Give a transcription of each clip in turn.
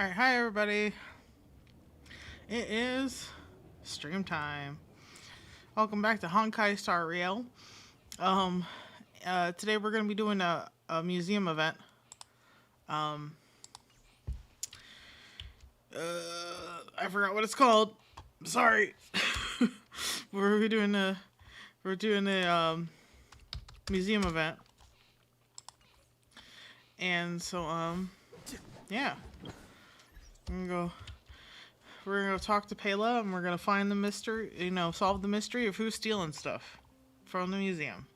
Alright, hi everybody. It is stream time. Welcome back to Honkai Star Rail. Um, Today we're going to be doing a museum event. I forgot what it's called. Sorry. we're doing a museum event. And so, yeah. We're gonna go talk to Pela, and we're gonna find the mystery, solve the mystery of who's stealing stuff from the museum.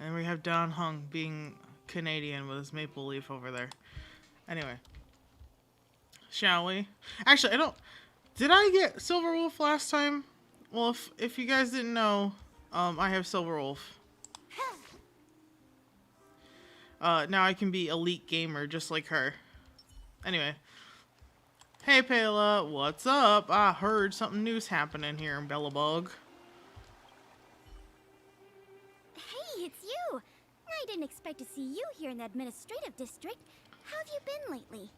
And we have Don Hung being Canadian with his maple leaf over there. Anyway, shall we? Actually, did I get Silver Wolf last time? Well, if you guys didn't know, I have Silver Wolf. Now I can be elite gamer just like her. Anyway. Hey Pela, what's up? I heard something new's happening here in Belobog. Hey, it's you! I didn't expect to see you here in the administrative district. How have you been lately?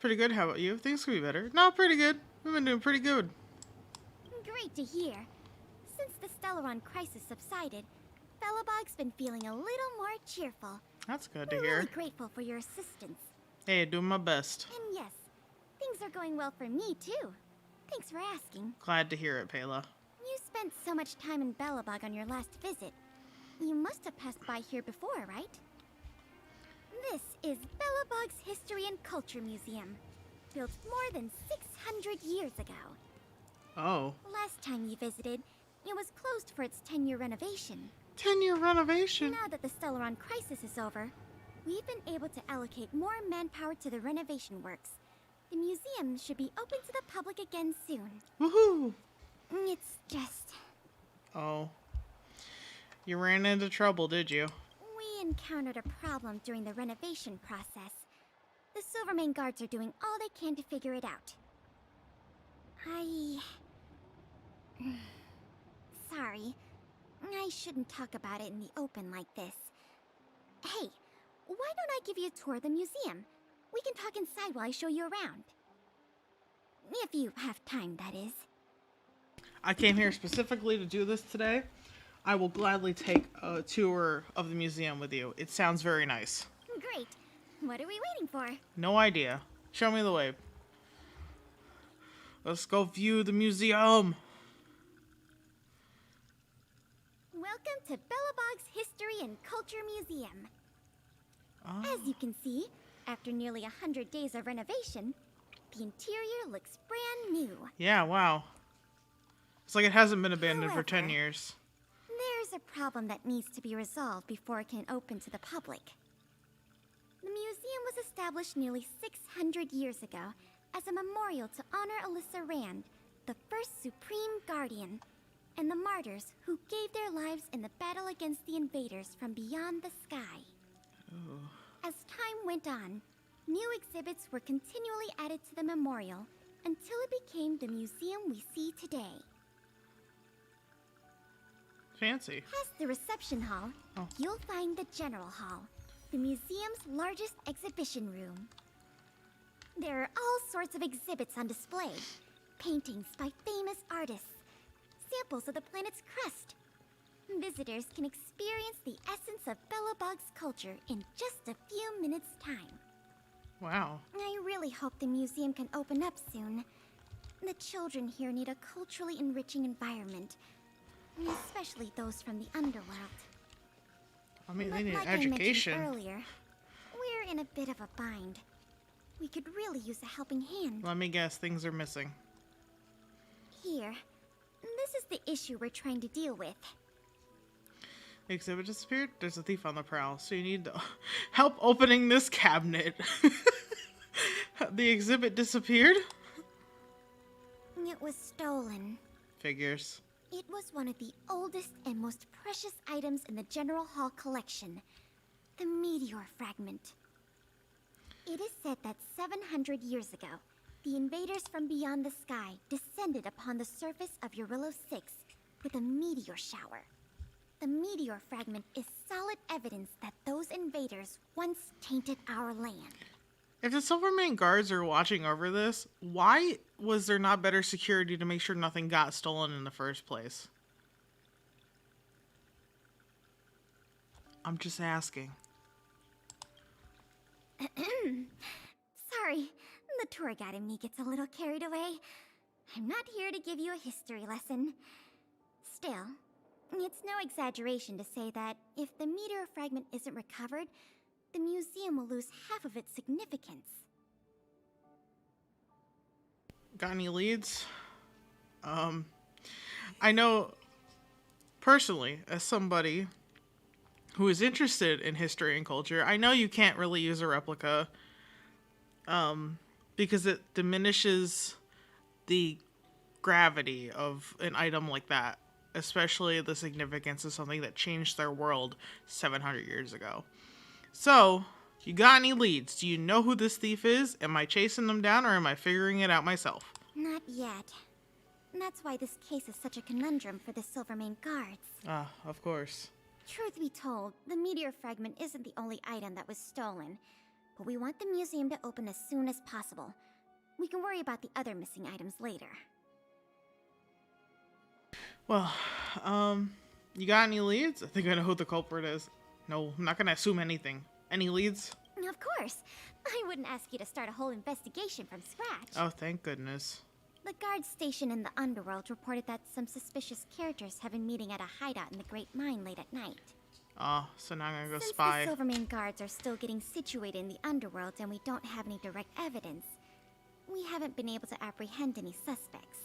Pretty good, how about you? Things could be better. No, pretty good. We've been doing pretty good. Great to hear. Since the Stellaron crisis subsided, Belobog's been feeling a little more cheerful. That's good to We're hear. really grateful for your assistance. Hey, doing my best. And yes, things are going well for me too. Thanks for asking. Glad to hear it, Pela. You spent so much time in Belobog on your last visit. You must have passed by here before, right? This is Belobog's History and Culture Museum, built more than 600 years ago. Oh. Last time you visited, it was closed for its 10-year renovation. 10-year renovation? Now that the Stellaron crisis is over, we've been able to allocate more manpower to the renovation works. The museum should be open to the public again soon. Woohoo! It's just... Oh. You ran into trouble, did you? We encountered a problem during the renovation process. The Silvermane guards are doing all they can to figure it out. Sorry. I shouldn't talk about it in the open like this. Hey, why don't I give you a tour of the museum? We can talk inside while I show you around. If you have time, that is. I came here specifically to do this today. I will gladly take a tour of the museum with you. It sounds very nice. Great. What are we waiting for? No idea. Show me the way. Let's go view the museum. Welcome to Belobog's History and Culture Museum. Oh. As you can see, after nearly 100 days of renovation, the interior looks brand new. Yeah, wow. It's like it hasn't been abandoned for 10 However, years. There's a problem that needs to be resolved before it can open to the public. The museum was established nearly 600 years ago as a memorial to honor Alyssa Rand, the first Supreme Guardian, and the martyrs who gave their lives in the battle against the invaders from beyond the sky. Ooh. As time went on, new exhibits were continually added to the memorial until it became the museum we see today. Fancy. Past the reception hall, you'll find the General Hall, the museum's largest exhibition room. There are all sorts of exhibits on display. Paintings by famous artists, samples of the planet's crust. Visitors can experience the essence of Belobog's culture in just a few minutes' time. Wow. I really hope the museum can open up soon. The children here need a culturally enriching environment, especially those from the underworld. I mean, But they need like education. I mentioned earlier, we're in a bit of a bind. We could really use a helping hand. Let me guess, things are missing. Here, this is the issue we're trying to deal with. The exhibit disappeared? There's a thief on the prowl, so you need to help opening this cabinet. The exhibit disappeared? It was stolen. Figures. It was one of the oldest and most precious items in the General Hall collection, the meteor fragment. It is said that 700 years ago, the invaders from beyond the sky descended upon the surface of Eurillo 6 with a meteor shower. The meteor fragment is solid evidence that those invaders once tainted our land. If the Silvermane guards are watching over this, why was there not better security to make sure nothing got stolen in the first place? I'm just asking. Sorry, the tour guide in me gets a little carried away. I'm not here to give you a history lesson. Still, it's no exaggeration to say that if the meteor fragment isn't recovered, the museum will lose half of its significance. Got any leads? I know personally, as somebody who is interested in history and culture, I know you can't really use a replica because it diminishes the gravity of an item like that, especially the significance of something that changed their world 700 years ago. So, you got any leads? Do you know who this thief is? Am I chasing them down or am I figuring it out myself? Not yet. That's why this case is such a conundrum for the Silvermane guards. Ah, of course. Truth be told, the meteor fragment isn't the only item that was stolen, but we want the museum to open as soon as possible. We can worry about the other missing items later. Well, you got any leads? I think I know who the culprit is. No, I'm not gonna assume anything. Any leads? Of course. I wouldn't ask you to start a whole investigation from scratch. Oh, thank goodness. The guard station in the underworld reported that some suspicious characters have been meeting at a hideout in the Great Mine late at night. Oh, so now I'm gonna go Since spy. the Silvermane guards are still getting situated in the underworld and we don't have any direct evidence, we haven't been able to apprehend any suspects.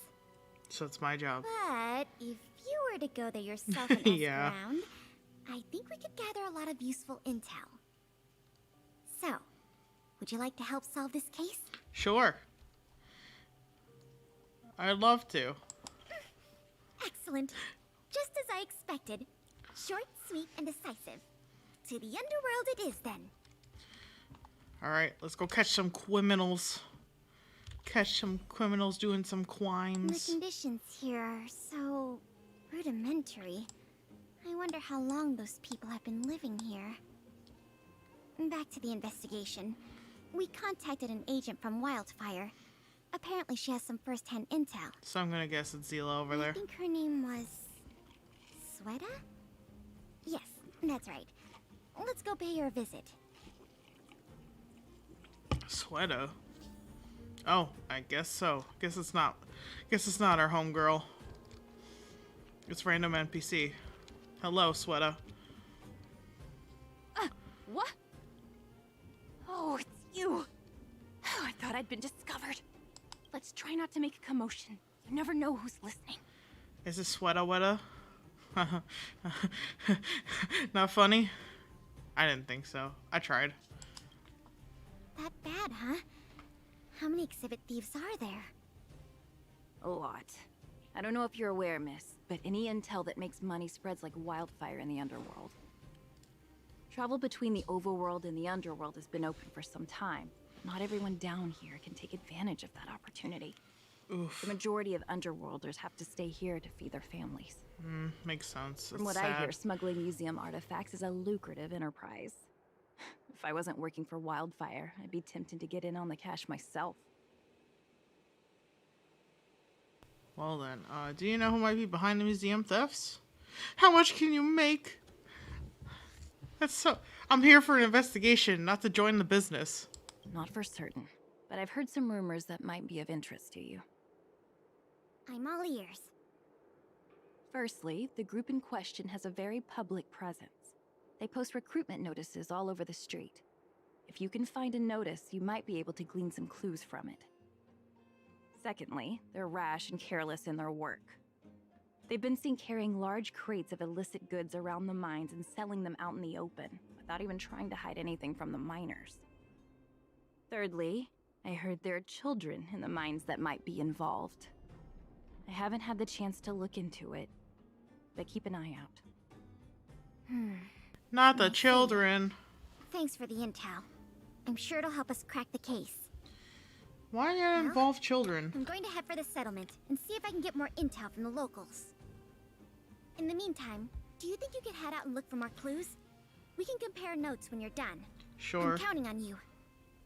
So it's my job. But if you were to go there yourself and ask Yeah. around, I think we could gather a lot of useful intel. So, would you like to help solve this case? Sure. I'd love to. Excellent. Just as I expected. Short, sweet, and decisive. To the underworld it is, then. Alright, let's go catch some criminals. Catch some criminals doing some The crimes. conditions here are so rudimentary. I wonder how long those people have been living here. Back to the investigation. We contacted an agent from Wildfire. Apparently she has some first-hand intel. So I'm gonna guess it's Zila over I there. think her name was... Sweta? Yes, that's right. Let's go pay her a visit. Sweater. Oh, I guess so. Guess it's not our homegirl. It's random NPC. Hello, Sweater. What? Oh, it's you. I thought I'd been discovered. Let's try not to make a commotion. You never know who's listening. Is this Sweater Weta? Not funny? I didn't think so. I tried. That bad, huh? How many exhibit thieves are there? A lot. I don't know if you're aware, miss, but any intel that makes money spreads like wildfire in the underworld. Travel between the overworld and the underworld has been open for some time. Not everyone down here can take advantage of that opportunity. Oof. The majority of underworlders have to stay here to feed their families. Makes sense. From It's what sad. I hear, smuggling museum artifacts is a lucrative enterprise. If I wasn't working for Wildfire, I'd be tempted to get in on the cash myself. Well then, do you know who might be behind the museum thefts? How much can you make? That's so... I'm here for an investigation, not to join the business. Not for certain, but I've heard some rumors that might be of interest to you. I'm all ears. Firstly, the group in question has a very public presence. They post recruitment notices all over the street. If you can find a notice, you might be able to glean some clues from it. Secondly, they're rash and careless in their work. They've been seen carrying large crates of illicit goods around the mines and selling them out in the open, without even trying to hide anything from the miners. Thirdly, I heard there are children in the mines that might be involved. I haven't had the chance to look into it, but keep an eye out. Not the children. Thanks for the intel. I'm sure it'll help us crack the case. Why involve children? I'm going to head for the settlement and see if I can get more intel from the locals. In the meantime, do you think you could head out and look for more clues? We can compare notes when you're done. Sure. I'm counting on you.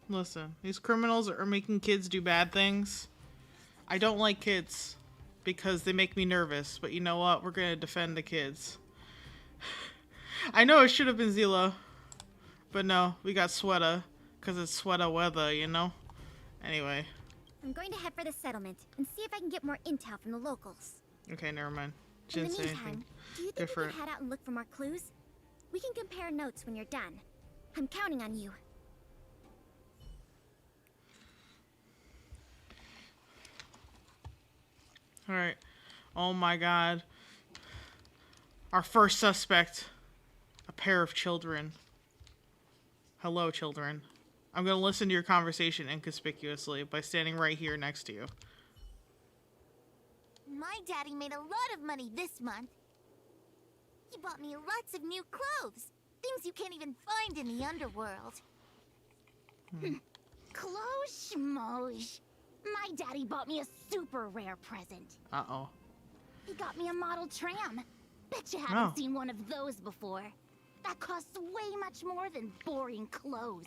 Listen, these criminals are making kids do bad things. I don't like kids because they make me nervous, but you know what? We're gonna defend the kids. I know it should have been Zila, but no, we got Sweta because it's Sweta weather, you know? Anyway. I'm going to head for the settlement and see if I can get more intel from the locals. Okay, never mind. In Didn't the say meantime, anything do you think different. you could head out and look for more clues? We can compare notes when you're done. I'm counting on you. Alright. Oh my god. Our first suspect. A pair of children. Hello, children. I'm gonna listen to your conversation inconspicuously by standing right here next to you. My daddy made a lot of money this month. He bought me lots of new clothes. Things you can't even find in the underworld. Clothes schmoes. My daddy bought me a super rare present. Uh-oh. He got me a model tram. Bet you haven't Oh. seen one of those before. That costs way much more than boring clothes.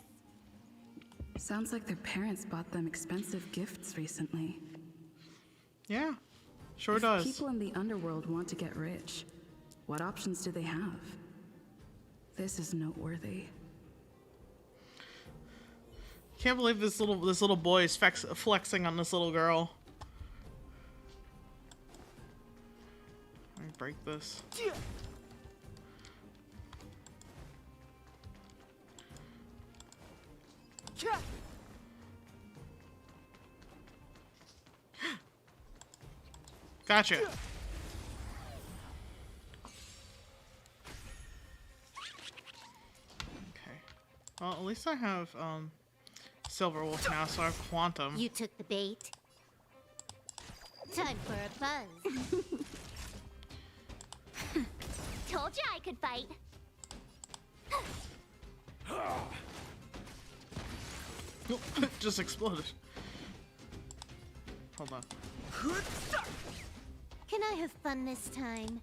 Sounds like their parents bought them expensive gifts recently. Yeah. Sure If does. people in the underworld want to get rich, what options do they have? This is noteworthy. Can't believe this little boy is flexing on this little girl. Let me break this. Gotcha. Okay. Well, at least I have Silver Wolf now, so I have Quantum. You took the bait. Time for a buzz. Told you I could fight. Just exploded. Hold on. Can I have fun this time?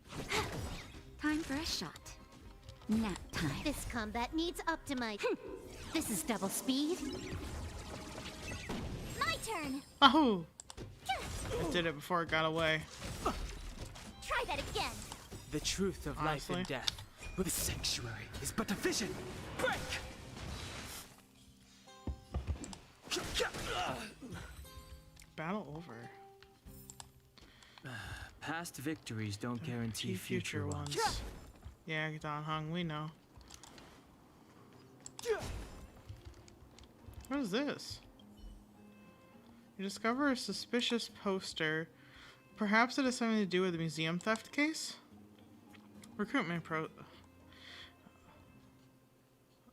Time for a shot. Nap time. This combat needs optimized. This is double speed. My turn. Oh! I did it before it got away. Try that again. The truth of life Honestly. and death with a sanctuary is but a vision. Break! Battle over. Past victories don't guarantee future ones. Yeah, Don Hung, we know. What is this? You discover a suspicious poster. Perhaps it has something to do with the museum theft case? Recruitment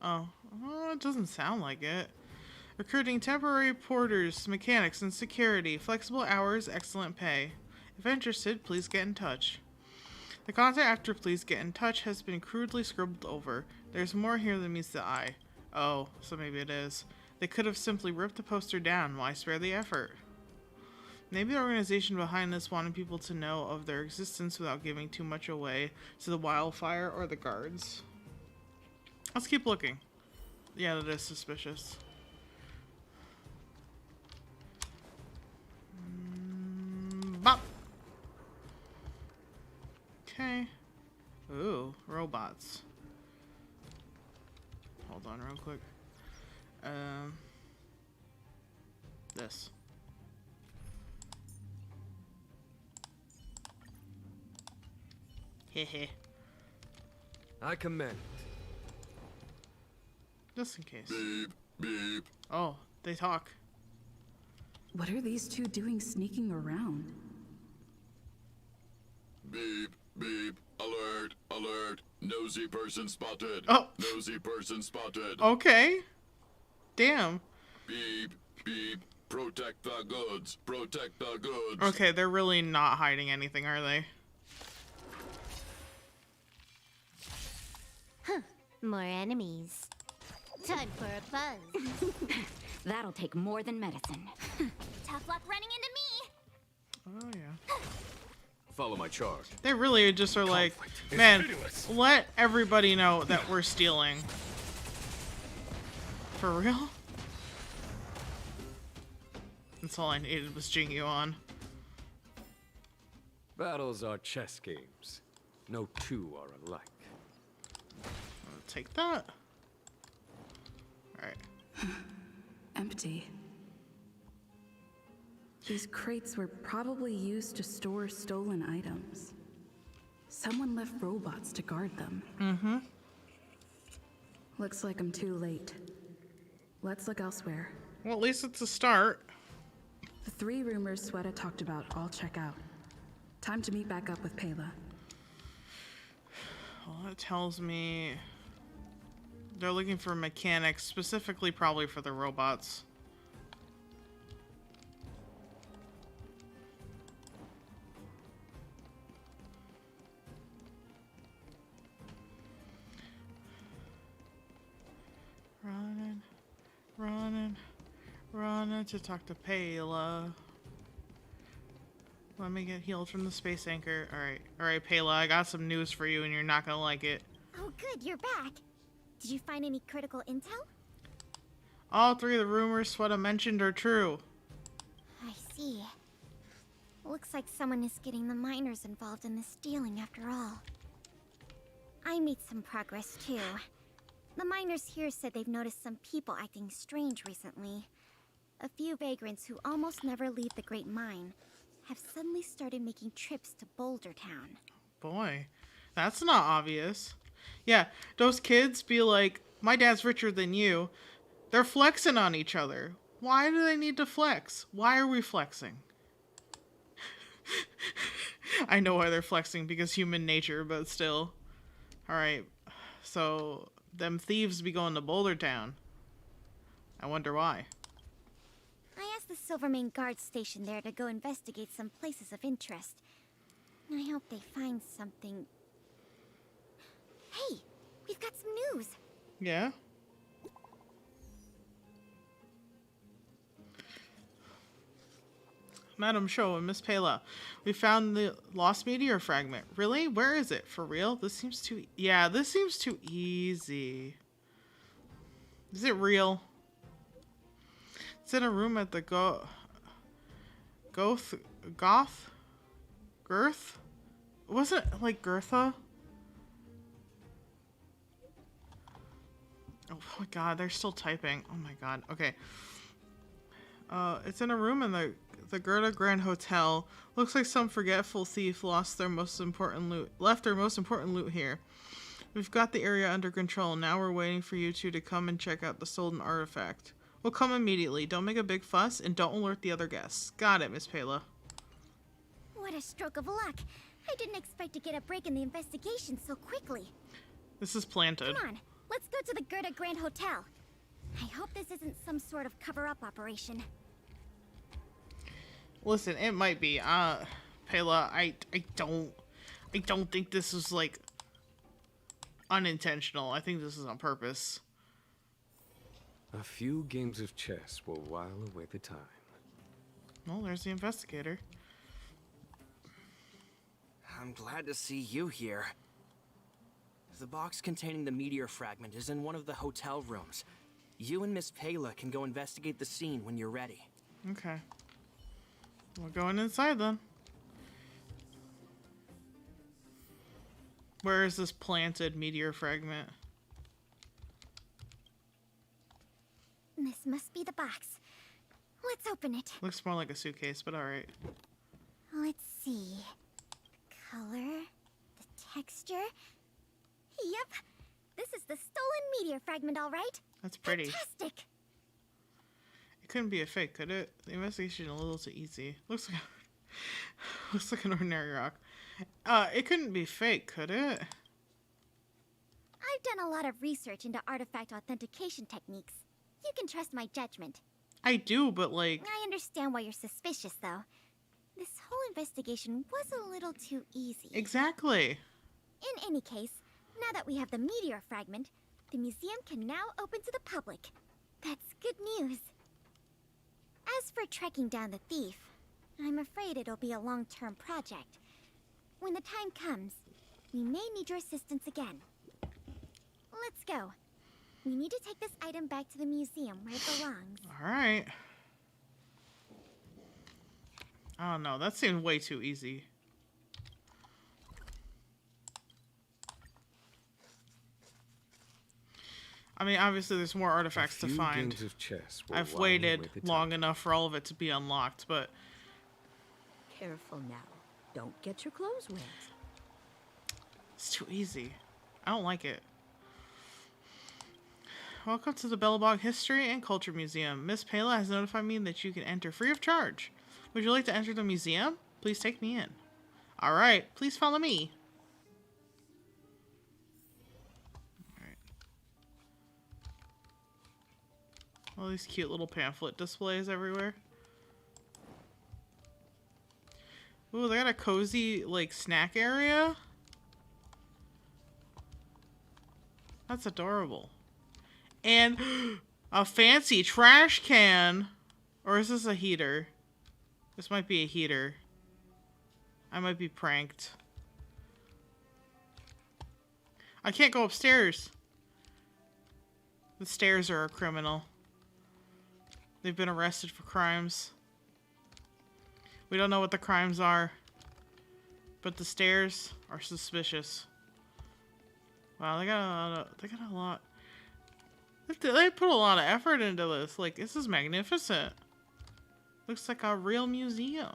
Oh, it doesn't sound like it. Recruiting temporary porters, mechanics, and security. Flexible hours, excellent pay. If interested, please get in touch. The content after please get in touch has been crudely scribbled over. There's more here than meets the eye. Oh, so maybe it is. They could have simply ripped the poster down. Why spare the effort? Maybe the organization behind this wanted people to know of their existence without giving too much away to the wildfire or the guards. Let's keep looking. Yeah, that is suspicious. Bop! Okay. Ooh, robots. Hold on real quick. This. Hehe. I commend. Just in case. Beep, beep. Oh, they talk. What are these two doing sneaking around? Beep, beep. Alert, alert. Nosy person spotted. Oh. Nosy person spotted. Okay. Damn. Beep, beep. Protect the goods. Protect the goods. Okay, they're really not hiding anything, are they? More enemies. Time for a buzz. That'll take more than medicine. Tough luck running into me. Oh, yeah. Follow my charge. They really just are like, Conflict is man, pitiless." let everybody know that we're stealing. For real? That's all I needed was Jingu on. Battles are chess games. No two are alike. I'll take that. Alright. Empty. These crates were probably used to store stolen items. Someone left robots to guard them. Mm-hmm. Looks like I'm too late. Let's look elsewhere. Well, at least it's a start. The 3 rumors Sweta talked about all check out. Time to meet back up with Pela. Well, it tells me they're looking for mechanics, specifically probably for the robots. Running to talk to Pela. Let me get healed from the space anchor. Alright, Pela, I got some news for you and you're not gonna like it. Oh, good, you're back. Did you find any critical intel? All 3 of the rumors Sweta mentioned are true. I see. Looks like someone is getting the miners involved in the stealing after all. I made some progress too. The miners here said they've noticed some people acting strange recently. A few vagrants who almost never leave the Great Mine have suddenly started making trips to Boulder Town. Boy, that's not obvious. Yeah, those kids be like, my dad's richer than you. They're flexing on each other. Why do they need to flex? Why are we flexing? I know why they're flexing, because human nature, but still. Alright, so them thieves be going to Boulder Town. I wonder why. I asked the Silvermane guard station there to go investigate some places of interest. I hope they find something. Hey, we've got some news. Yeah? Madam Sho and Miss Pela, we found the lost meteor fragment. Really? Where is it? For real? This seems too... Yeah, this seems too easy. Is it real? It's in a room at the Girth? Wasn't it like Girtha? Oh my god, they're still typing. Oh my god. Okay. It's in a room in the Gerda Grand Hotel. Looks like some forgetful thief left their most important loot here. We've got the area under control. Now we're waiting for you two to come and check out the stolen artifact. We'll come immediately. Don't make a big fuss and don't alert the other guests. Got it, Miss Pela. What a stroke of luck. I didn't expect to get a break in the investigation so quickly. This is planted. Come on, let's go to the Gerda Grand Hotel. I hope this isn't some sort of cover-up operation. Listen, it might be. Pela, I don't think this is like unintentional. I think this is on purpose. A few games of chess will while away the time. Well, there's the investigator. I'm glad to see you here. The box containing the meteor fragment is in one of the hotel rooms. You and Miss Pela can go investigate the scene when you're ready. Okay. We're going inside then. Where is this planted meteor fragment? This must be the box. Let's open it. Looks more like a suitcase, but alright. Let's see. The color, the texture. Yep, this is the stolen meteor fragment, all right. That's pretty. Fantastic. It couldn't be a fake, could it? The investigation a little too easy. Looks like an ordinary rock. It couldn't be fake, could it? I've done a lot of research into artifact authentication techniques. You can trust my judgment. I do, but like... I understand why you're suspicious, though. This whole investigation was a little too easy. Exactly. In any case, now that we have the meteor fragment, the museum can now open to the public. That's good news. As for tracking down the thief, I'm afraid it'll be a long-term project. When the time comes, we may need your assistance again. Let's go. We need to take this item back to the museum where it belongs. Alright. I don't know. That seemed way too easy. I mean, obviously there's more artifacts to find. Games of chess will I've while waited away the long time. enough for all of it to be unlocked, but... Careful now. Don't get your clothes wet. It's too easy. I don't like it. Welcome to the Belobog History and Culture Museum. Miss Pela has notified me that you can enter free of charge. Would you like to enter the museum? Please take me in. Alright, please follow me. Alright. All these cute little pamphlet displays everywhere. Ooh, they got a cozy, like, snack area. That's adorable. And a fancy trash can. Or is this a heater? This might be a heater. I might be pranked. I can't go upstairs. The stairs are a criminal. They've been arrested for crimes. We don't know what the crimes are. But the stairs are suspicious. Wow, they got a lot. They put a lot of effort into this. Like, this is magnificent. Looks like a real museum.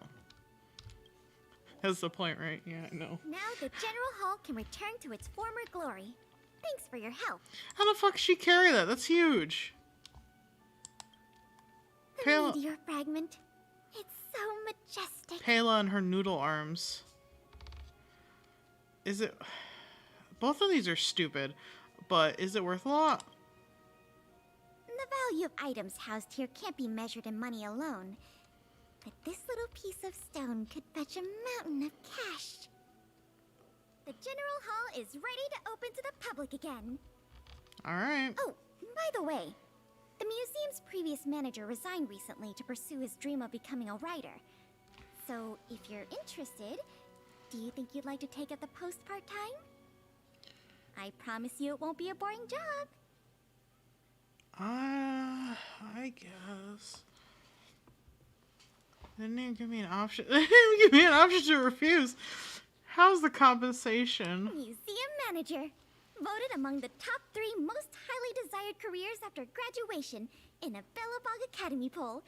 That's the point, right? Yeah, I know. Now the General Hall can return to its former glory. Thanks for your help. How the fuck does she carry that? That's huge. The Pela, meteor fragment. It's so majestic. Pela and her noodle arms. Is it... Both of these are stupid, but is it worth a lot? The value of items housed here can't be measured in money alone. But this little piece of stone could fetch a mountain of cash. The General Hall is ready to open to the public again. Alright. Oh, by the way, the museum's previous manager resigned recently to pursue his dream of becoming a writer. So, if you're interested, do you think you'd like to take up the post part-time? I promise you it won't be a boring job. I guess. They didn't even give me an option. They didn't even give me an option to refuse. How's the compensation? Museum manager. Voted among the top 3 most highly desired careers after graduation in a Belobog Academy poll.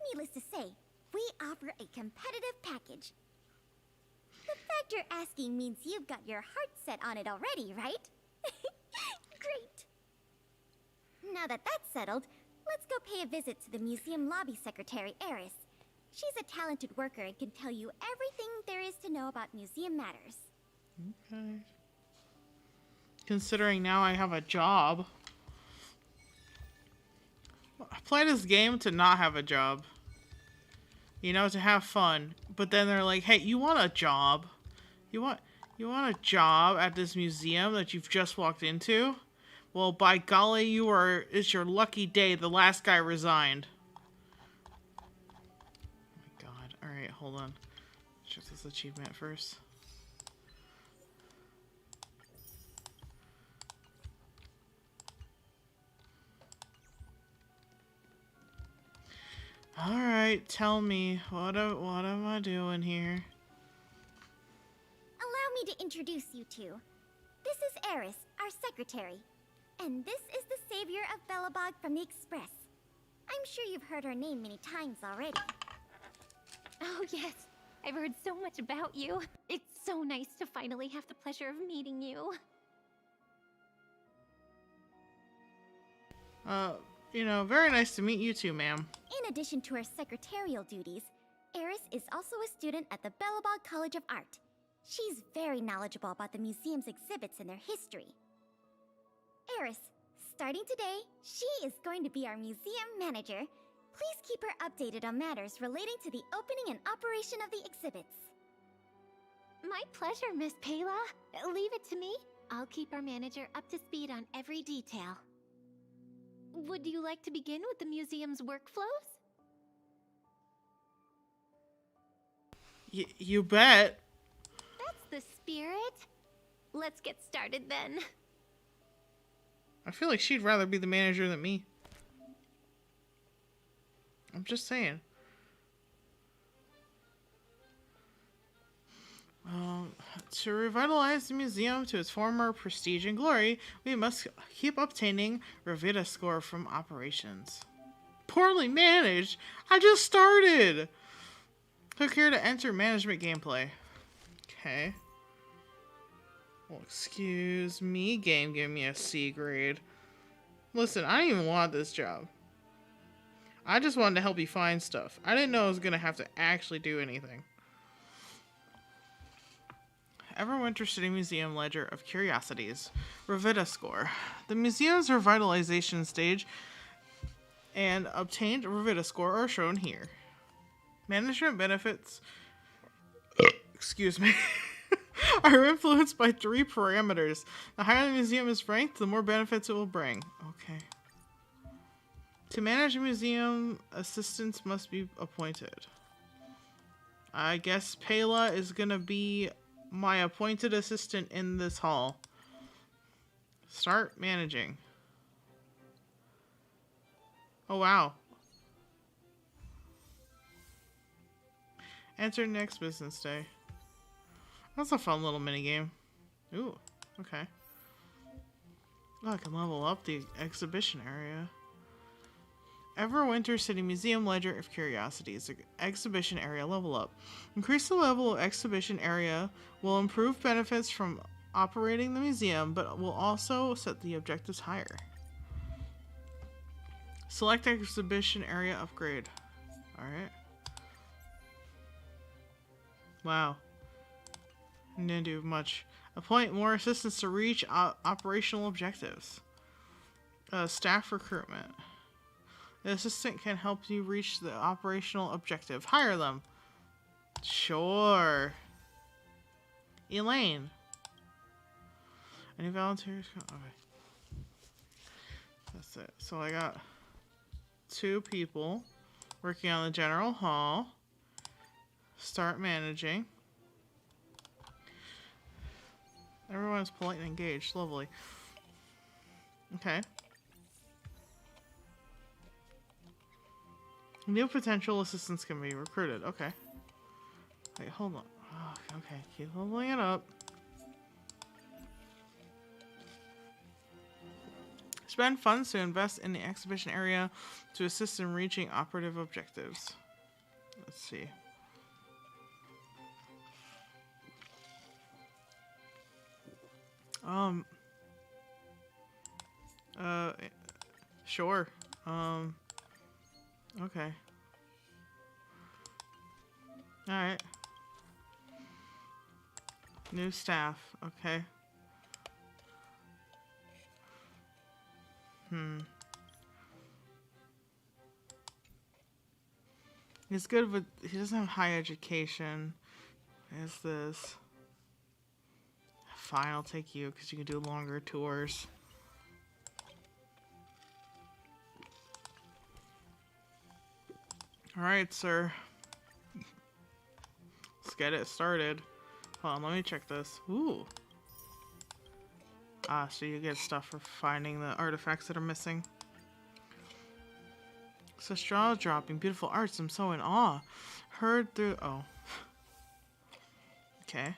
Needless to say, we offer a competitive package. The fact you're asking means you've got your heart set on it already, right? Great. Now that that's settled, let's go pay a visit to the museum lobby secretary, Eris. She's a talented worker and can tell you everything there is to know about museum matters. Okay. Considering now I have a job. I play this game to not have a job. You know, to have fun. But then they're like, hey, you want a job? You want a job at this museum that you've just walked into? Well, by golly, it's your lucky day. The last guy resigned. Oh my god. Alright, hold on. Check this achievement first. Alright, tell me, what am I doing here? Allow me to introduce you two. This is Eris, our secretary. And this is the savior of Belobog from the Express. I'm sure you've heard her name many times already. Oh yes, I've heard so much about you. It's so nice to finally have the pleasure of meeting you. You know, very nice to meet you too, ma'am. In addition to her secretarial duties, Eris is also a student at the Belobog College of Art. She's very knowledgeable about the museum's exhibits and their history. Eris, starting today, she is going to be our museum manager. Please keep her updated on matters relating to the opening and operation of the exhibits. My pleasure, Miss Pela. Leave it to me. I'll keep our manager up to speed on every detail. Would you like to begin with the museum's workflows? You bet. That's the spirit? Let's get started then. I feel like she'd rather be the manager than me. I'm just saying. To revitalize the museum to its former prestige and glory, we must keep obtaining Revita score from operations. Poorly managed? I just started! Click here to enter management gameplay. Okay. Well, excuse me, game, give me a C grade. Listen, I didn't even want this job. I just wanted to help you find stuff. I didn't know I was going to have to actually do anything. Everwinter City Museum Ledger of Curiosities. Revita score. The museum's revitalization stage and obtained Revita score are shown here. Management benefits, excuse me, are influenced by 3 parameters. The higher the museum is ranked, the more benefits it will bring. Okay. To manage a museum, assistants must be appointed. I guess Pela is gonna be my appointed assistant in this hall. Start managing. Oh, wow. Enter next business day. That's a fun little minigame. Ooh, okay. Oh, I can level up the exhibition area. Everwinter City Museum Ledger of Curiosities. Exhibition area level up. Increase the level of exhibition area will improve benefits from operating the museum, but will also set the objectives higher. Select exhibition area upgrade. Alright. Wow. Didn't do much. Appoint more assistants to reach operational objectives. Staff recruitment. The assistant can help you reach the operational objective. Hire them. Sure. Elaine. Any volunteers? Okay. That's it. So I got 2 people working on the general hall. Start managing. Everyone's polite and engaged. Lovely. Okay. New potential assistants can be recruited. Okay. Wait, hold on. Oh, okay, keep leveling it up. Spend funds to invest in the exhibition area to assist in reaching operative objectives. Let's see. Sure. Okay. Alright. New staff. Okay. He's good with... He doesn't have high education. Is this... Fine, I'll take you because you can do longer tours. Alright, sir. Let's get it started. Hold on, let me check this. Ooh. Ah, so you get stuff for finding the artifacts that are missing. So straw dropping, beautiful arts, I'm so in awe. Heard through... Oh. Okay.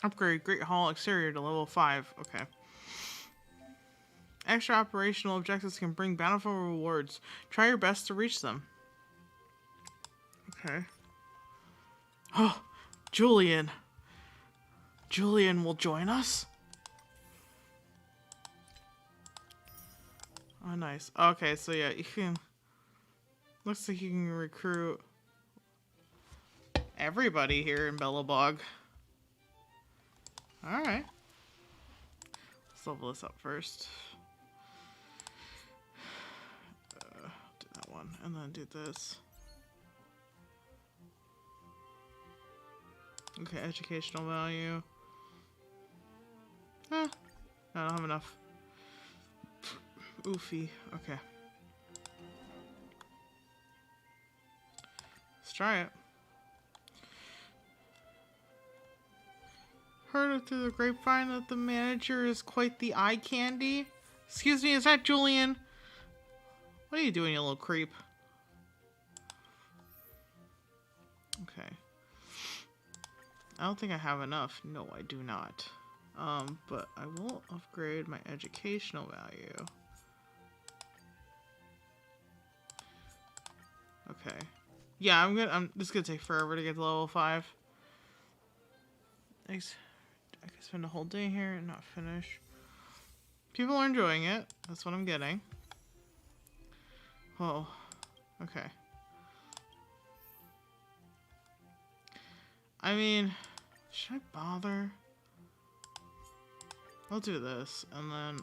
Upgrade Great Hall exterior to level 5. Okay. Extra operational objectives can bring bountiful rewards. Try your best to reach them. Okay. Oh, Julian. Julian will join us? Oh, nice. Okay, so yeah, you can... Looks like you can recruit everybody here in Belobog. Alright. Let's level this up first. Do that one, and then do this. Okay, educational value. I don't have enough. Oofy. Okay. Let's try it. Heard it through the grapevine that the manager is quite the eye candy. Excuse me, is that Julian? What are you doing, you little creep? Okay. I don't think I have enough. No, I do not. But I will upgrade my educational value. Okay. Yeah, this is gonna take forever to get to level 5. I could spend a whole day here and not finish. People are enjoying it. That's what I'm getting. Oh, okay. I mean, should I bother? I'll do this and then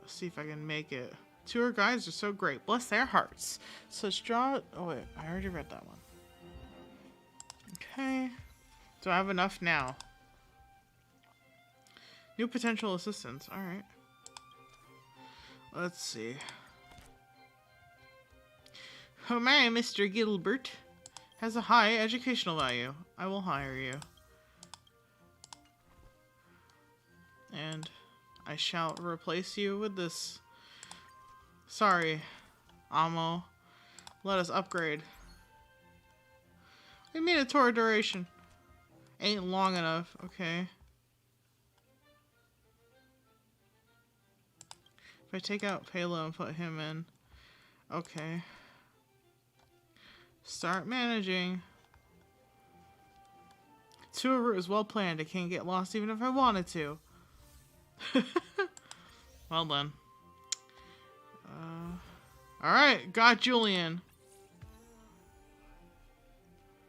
see if I can make it. Tour guides are so great. Bless their hearts. So let's draw. Oh wait, I already read that one. Okay. Do I have enough now? New potential assistants. Alright. Let's see. Oh my, Mr. Gilbert has a high educational value. I will hire you. And I shall replace you with this. Sorry, Amo. Let us upgrade. We mean a tour duration. Ain't long enough. Okay. If I take out Palo and put him in. Okay. Start managing. Tour route is well planned. I can't get lost even if I wanted to. Well done. Alright, got Julian.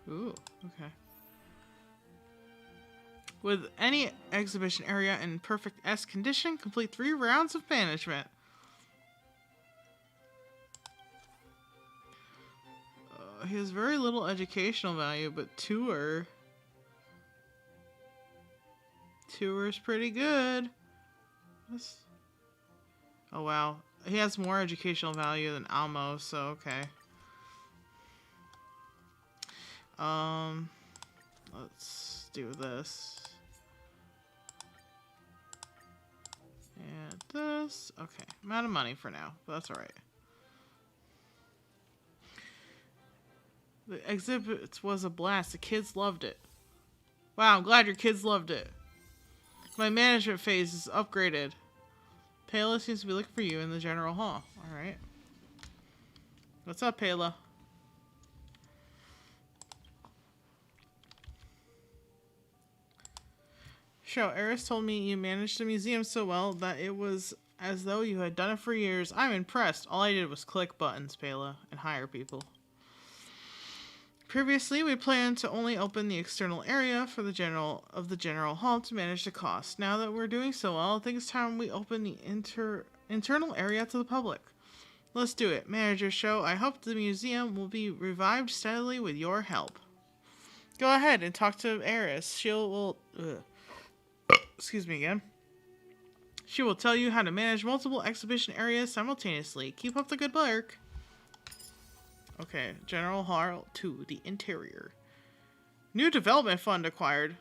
Ooh, okay. With any exhibition area in perfect S condition, complete 3 rounds of management. He has very little educational value, but tour is pretty good. Oh wow, he has more educational value than Almo, so okay. Let's do this. And this. Okay, I'm out of money for now, but that's alright. The exhibit was a blast. The kids loved it. Wow, I'm glad your kids loved it. My management phase is upgraded. Payla seems to be looking for you in the general hall. Alright. What's up, Payla? Show, Eris told me you managed the museum so well that it was as though you had done it for years. I'm impressed. All I did was click buttons, Payla, and hire people. Previously, we planned to only open the external area for the general hall to manage the cost. Now that we're doing so well, I think it's time we open the internal area to the public. Let's do it. Manager Show, I hope the museum will be revived steadily with your help. Go ahead and talk to Eris. Excuse me again. She will tell you how to manage multiple exhibition areas simultaneously. Keep up the good work. Okay, General Hall 2, the interior. New development fund acquired.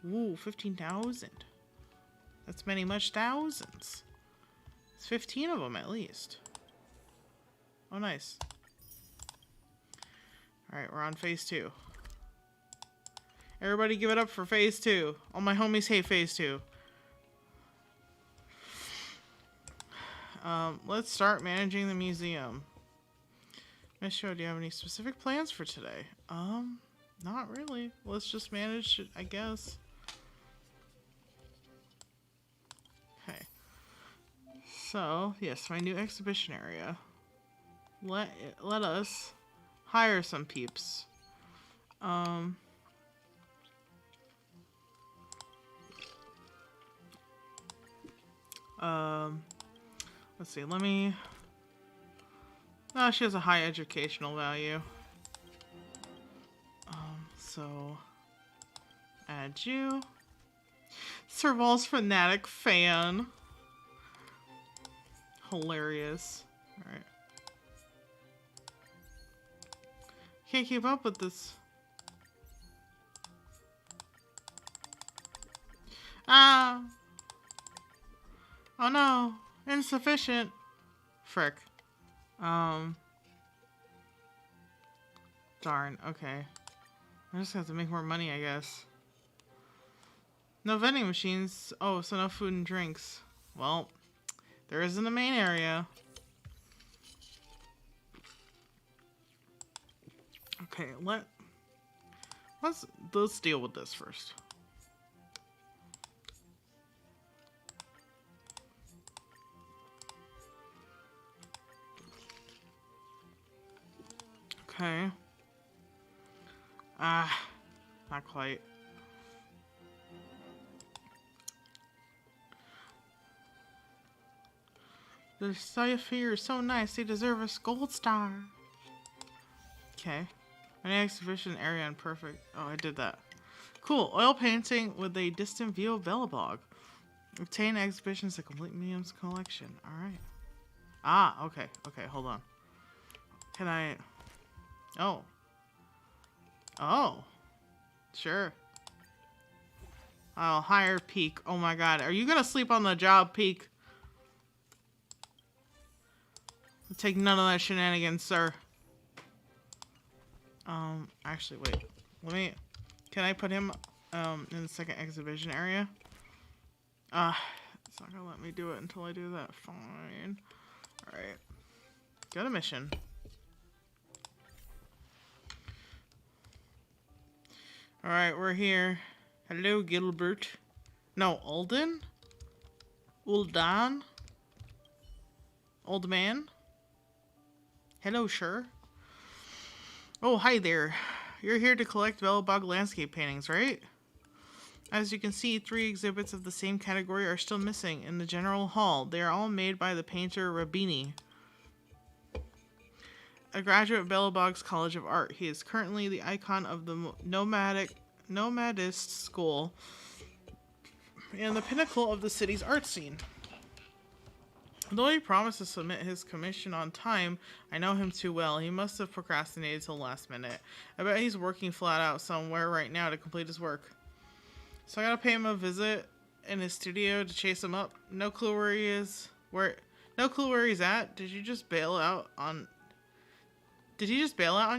Ooh, 15,000. That's many much thousands. It's 15 of them at least. Oh, nice. Alright, we're on phase 2. Everybody give it up for phase 2. All my homies hate phase 2. Let's start managing the museum. Miss Show, do you have any specific plans for today? Not really. Let's just manage it, I guess. Okay. So, yes, my new exhibition area. Let us hire some peeps. Let's see, let me... Oh, she has a high educational value. So... Add you. Serval's fanatic fan. Hilarious. Alright. Can't keep up with this. Ah! Oh no! Insufficient! Frick. Darn, okay. I just have to make more money, I guess. No vending machines. Oh, so no food and drinks. Well, there is in the main area. Okay, let's deal with this first. Okay. Not quite. The Sapphire is so nice, they deserve a gold star. Okay. An exhibition area and perfect. Oh, I did that. Cool. Oil painting with a distant view of Belobog. Obtain exhibitions to complete museum's collection. Alright. Ah, okay. Okay, hold on. Can I... Oh. Oh. Sure. I'll hire Peak. Oh my god. Are you gonna sleep on the job, Peak? I'll take none of that shenanigans, sir. Actually, wait. Can I put him, in the second exhibition area? It's not gonna let me do it until I do that. Fine. Alright. Got a mission. Alright, we're here. Hello, Gilbert. No, Alden? Uldan? Old man? Hello, sure. Oh, hi there. You're here to collect Belobog landscape paintings, right? As you can see, 3 exhibits of the same category are still missing in the general hall. They are all made by the painter Rabini, a graduate of Belobog's College of Art. He is currently the icon of the nomadist school and the pinnacle of the city's art scene. Though he promised to submit his commission on time, I know him too well. He must have procrastinated till last minute. I bet he's working flat out somewhere right now to complete his work. So I gotta pay him a visit in his studio to chase him up. No clue where he is. No clue where he's at. Did he just bail out on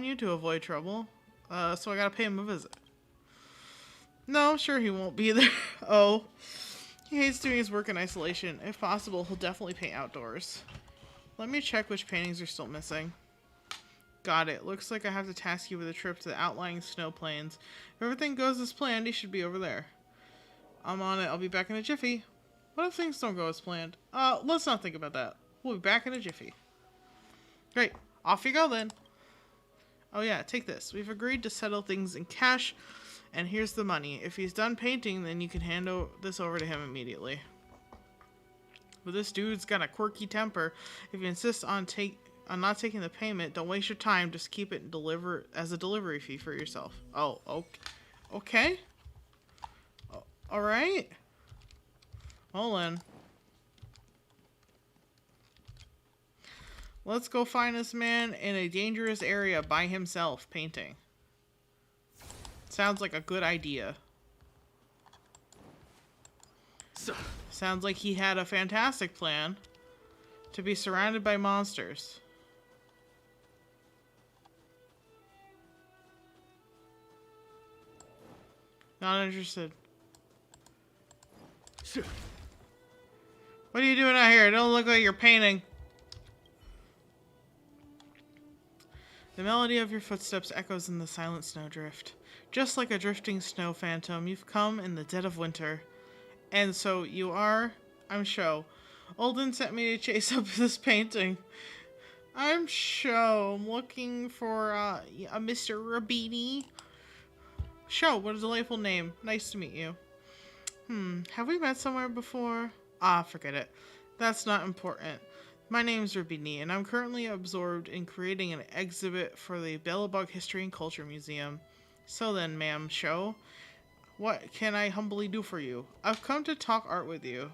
you to avoid trouble? So I gotta pay him a visit. No, I'm sure he won't be there. Oh. He hates doing his work in isolation. If possible, he'll definitely paint outdoors. Let me check which paintings are still missing. Got it. Looks like I have to task you with a trip to the outlying snow plains. If everything goes as planned, he should be over there. I'm on it. I'll be back in a jiffy. What if things don't go as planned? Let's not think about that. We'll be back in a jiffy. Great. Off you go then. Oh yeah, take this. We've agreed to settle things in cash. And here's the money. If he's done painting, then you can hand this over to him immediately. But this dude's got a quirky temper. If you insist on not taking the payment, don't waste your time. Just keep it as a delivery fee for yourself. Oh, okay. All right. Well then. Let's go find this man in a dangerous area by himself painting. Sounds like a good idea. Sounds like he had a fantastic plan to be surrounded by monsters. Not interested. What are you doing out here? It don't look like you're painting. The melody of your footsteps echoes in the silent snowdrift. Just like a drifting snow phantom, you've come in the dead of winter. And so you are, I'm Sho. Olden sent me to chase up this painting. I'm Sho. I'm looking for a Mr. Rabini. Sho, what a delightful name. Nice to meet you. Have we met somewhere before? Forget it. That's not important. My name's Rabini, and I'm currently absorbed in creating an exhibit for the Belobog History and Culture Museum. So then, ma'am Sho, what can I humbly do for you? I've come to talk art with you.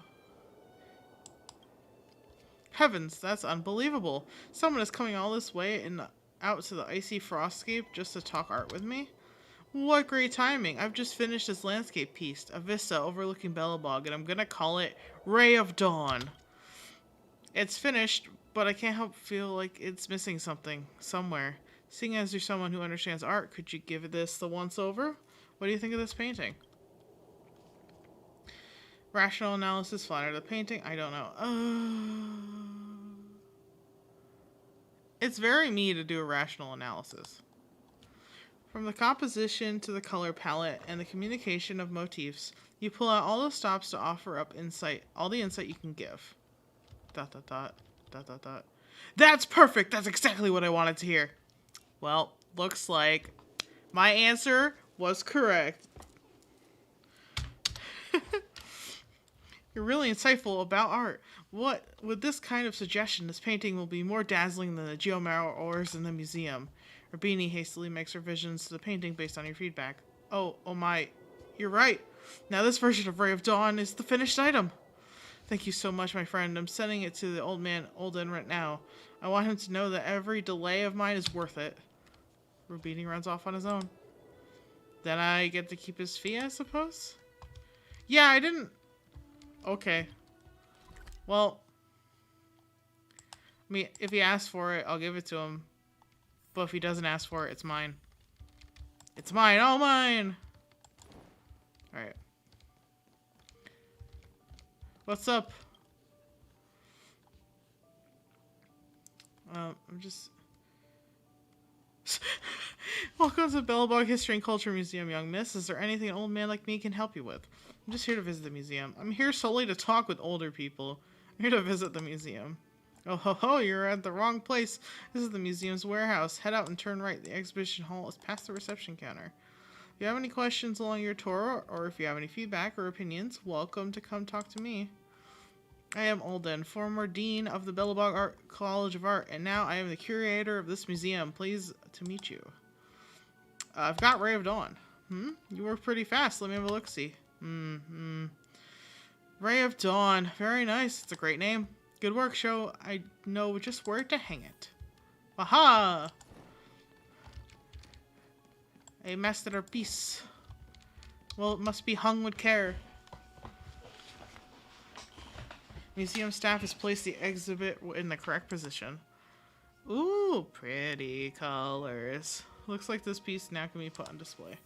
Heavens, that's unbelievable. Someone is coming all this way and out to the icy frostscape just to talk art with me? What great timing. I've just finished this landscape piece, a vista overlooking Belobog, and I'm gonna call it Ray of Dawn. It's finished, but I can't help feel like it's missing something, somewhere. Seeing as you're someone who understands art, could you give this the once-over? What do you think of this painting? Rational analysis flatter the painting? I don't know. It's very me to do a rational analysis. From the composition to the color palette and the communication of motifs, you pull out all the stops to offer up insight, all the insight you can give. ... That's perfect! That's exactly what I wanted to hear! Well, looks like my answer was correct. You're really insightful about art. What, with this kind of suggestion, this painting will be more dazzling than the geomarrow ores in the museum. Rubini hastily makes revisions to the painting based on your feedback. Oh my, you're right. Now this version of Ray of Dawn is the finished item. Thank you so much, my friend. I'm sending it to the old man, Olden, right now. I want him to know that every delay of mine is worth it. Rubini runs off on his own. Then I get to keep his fee, I suppose? Yeah, I didn't... Okay. Well, I mean, if he asks for it, I'll give it to him. But if he doesn't ask for it, it's mine. It's mine, all mine! Alright. What's up? I'm just... Welcome to Belobog History and Culture Museum, young miss. Is there anything an old man like me can help you with? I'm just here to visit the museum. I'm here solely to talk with older people. I'm here to visit the museum. Oh ho ho, you're at the wrong place. This is the museum's warehouse. Head out and turn right. The exhibition hall is past the reception counter. If you have any questions along your tour, or if you have any feedback or opinions, welcome to come talk to me. I am Olden, former dean of the Belobog College of Art, and now I am the curator of this museum. Pleased to meet you. I've got Ray of Dawn. You work pretty fast. Let me have a look-see. Ray of Dawn. Very nice. It's a great name. Good work, show. I know just where to hang it. Aha! A masterpiece. Well, it must be hung with care. Museum staff has placed the exhibit in the correct position. Ooh, pretty colors. Looks like this piece now can be put on display.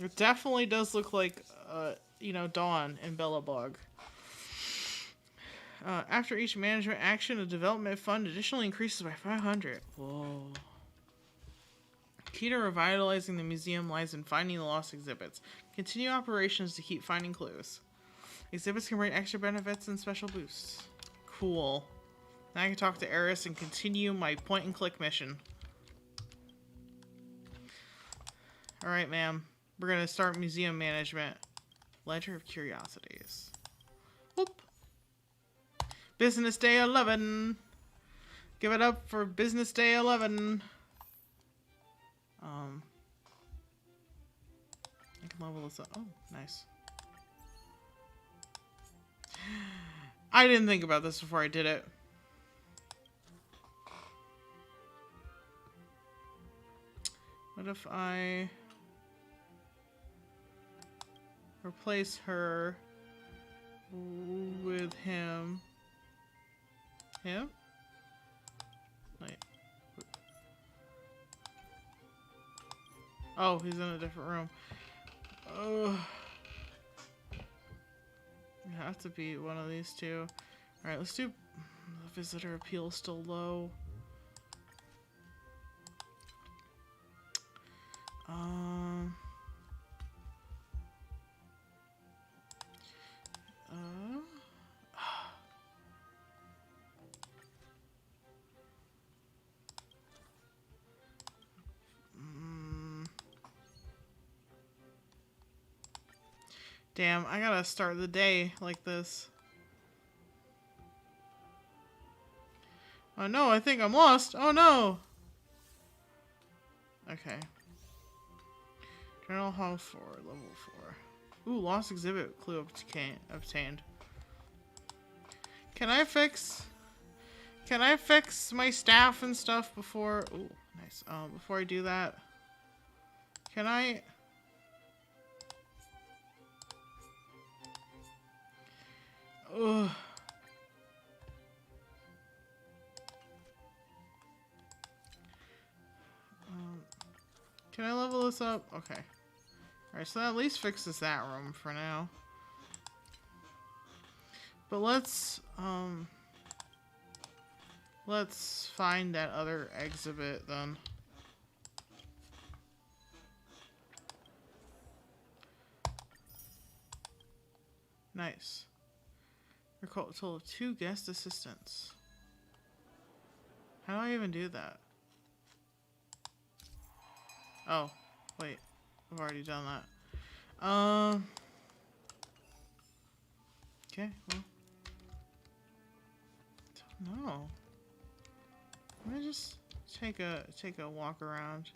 It definitely does look like, you know, Dawn in Belobog. After each management action, a development fund additionally increases by 500. Whoa. Key to revitalizing the museum lies in finding the lost exhibits. Continue operations to keep finding clues. Exhibits can bring extra benefits and special boosts. Cool. Now I can talk to Eris and continue my point-and-click mission. Alright, ma'am. We're gonna start museum management. Ledger of Curiosities. Whoop. Business Day 11. Give it up for Business Day 11. I can level this up. Oh, nice. I didn't think about this before I did it. What if I replace her with him? Him? Wait. Oh, he's in a different room. Oh. It has to be one of these two. Alright, let's do the visitor appeal still low. Damn, I gotta start the day like this. Oh no, I think I'm lost. Oh no! Okay. Journal Hall 4, level 4. Ooh, lost exhibit clue obtained. Can I fix my staff and stuff before? Ooh, Nice. Before I do that, can I... Ugh. Can I level this up? Okay. Alright, so that at least fixes that room for now. But let's find that other exhibit then. Nice. Recall a total of 2 guest assistants. How do I even do that? Oh, wait. I've already done that. Okay, well. Don't know. Let me just take a walk around.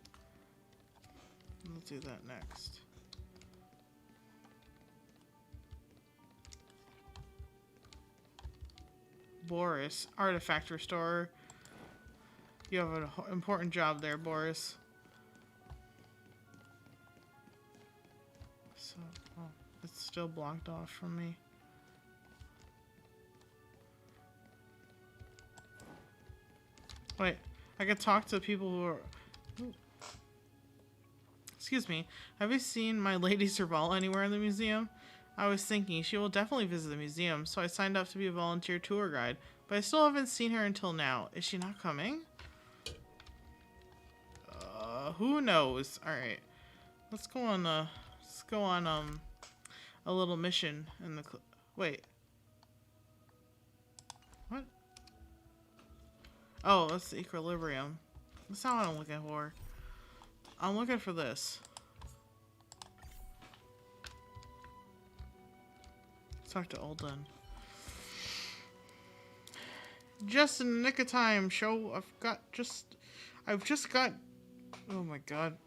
We'll do that next. Boris, artifact restorer. You have an important job there, Boris. So, oh, it's still blocked off from me. Wait, I could talk to people who are... Ooh. Excuse me, have you seen my Lady Serval anywhere in the museum? I was thinking she will definitely visit the museum, so I signed up to be a volunteer tour guide, but I still haven't seen her until now. Is she not coming? Who knows? Alright, let's go on a little mission in the... Wait. What? Oh, that's the equilibrium. That's not what I'm looking for. I'm looking for this. Let's talk to Alden. Just in the nick of time, show. I've just got. Oh my god.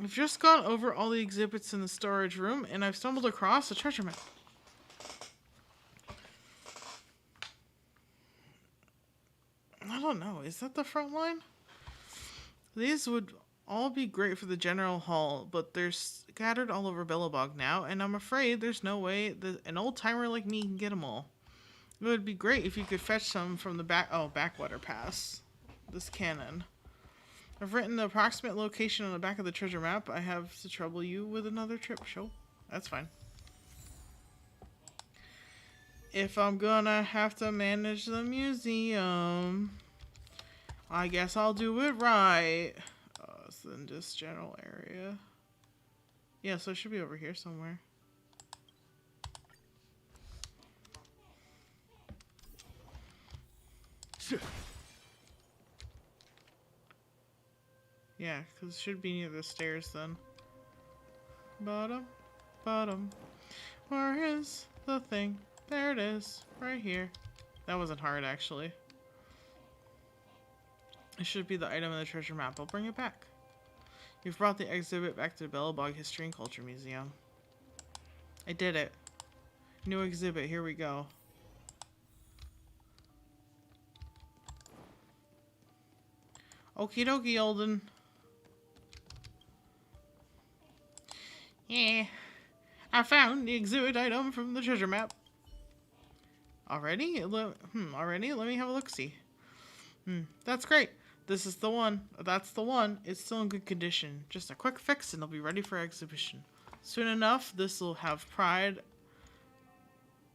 I've just gone over all the exhibits in the storage room, and I've stumbled across a treasure map. I don't know. Is that the front line? These would all be great for the general hall, but they're scattered all over Belobog now, and I'm afraid there's no way that an old timer like me can get them all. It would be great if you could fetch some from the backwater pass. This cannon. I've written the approximate location on the back of the treasure map. I have to trouble you with another trip. Sure, that's fine. If I'm gonna have to manage the museum, I guess I'll do it right. It's in this general area. Yeah, so it should be over here somewhere. Sure. Yeah, because it should be near the stairs then. Bottom. Where is the thing? There it is. Right here. That wasn't hard, actually. It should be the item in the treasure map. I'll bring it back. You've brought the exhibit back to the Belobog History and Culture Museum. I did it. New exhibit. Here we go. Okie dokie, Alden. Yeah. I found the exhibit item from the treasure map. Already? Already? Let me have a look-see. That's great. This is the one. That's the one. It's still in good condition. Just a quick fix and it'll be ready for exhibition. Soon enough, this will have pride.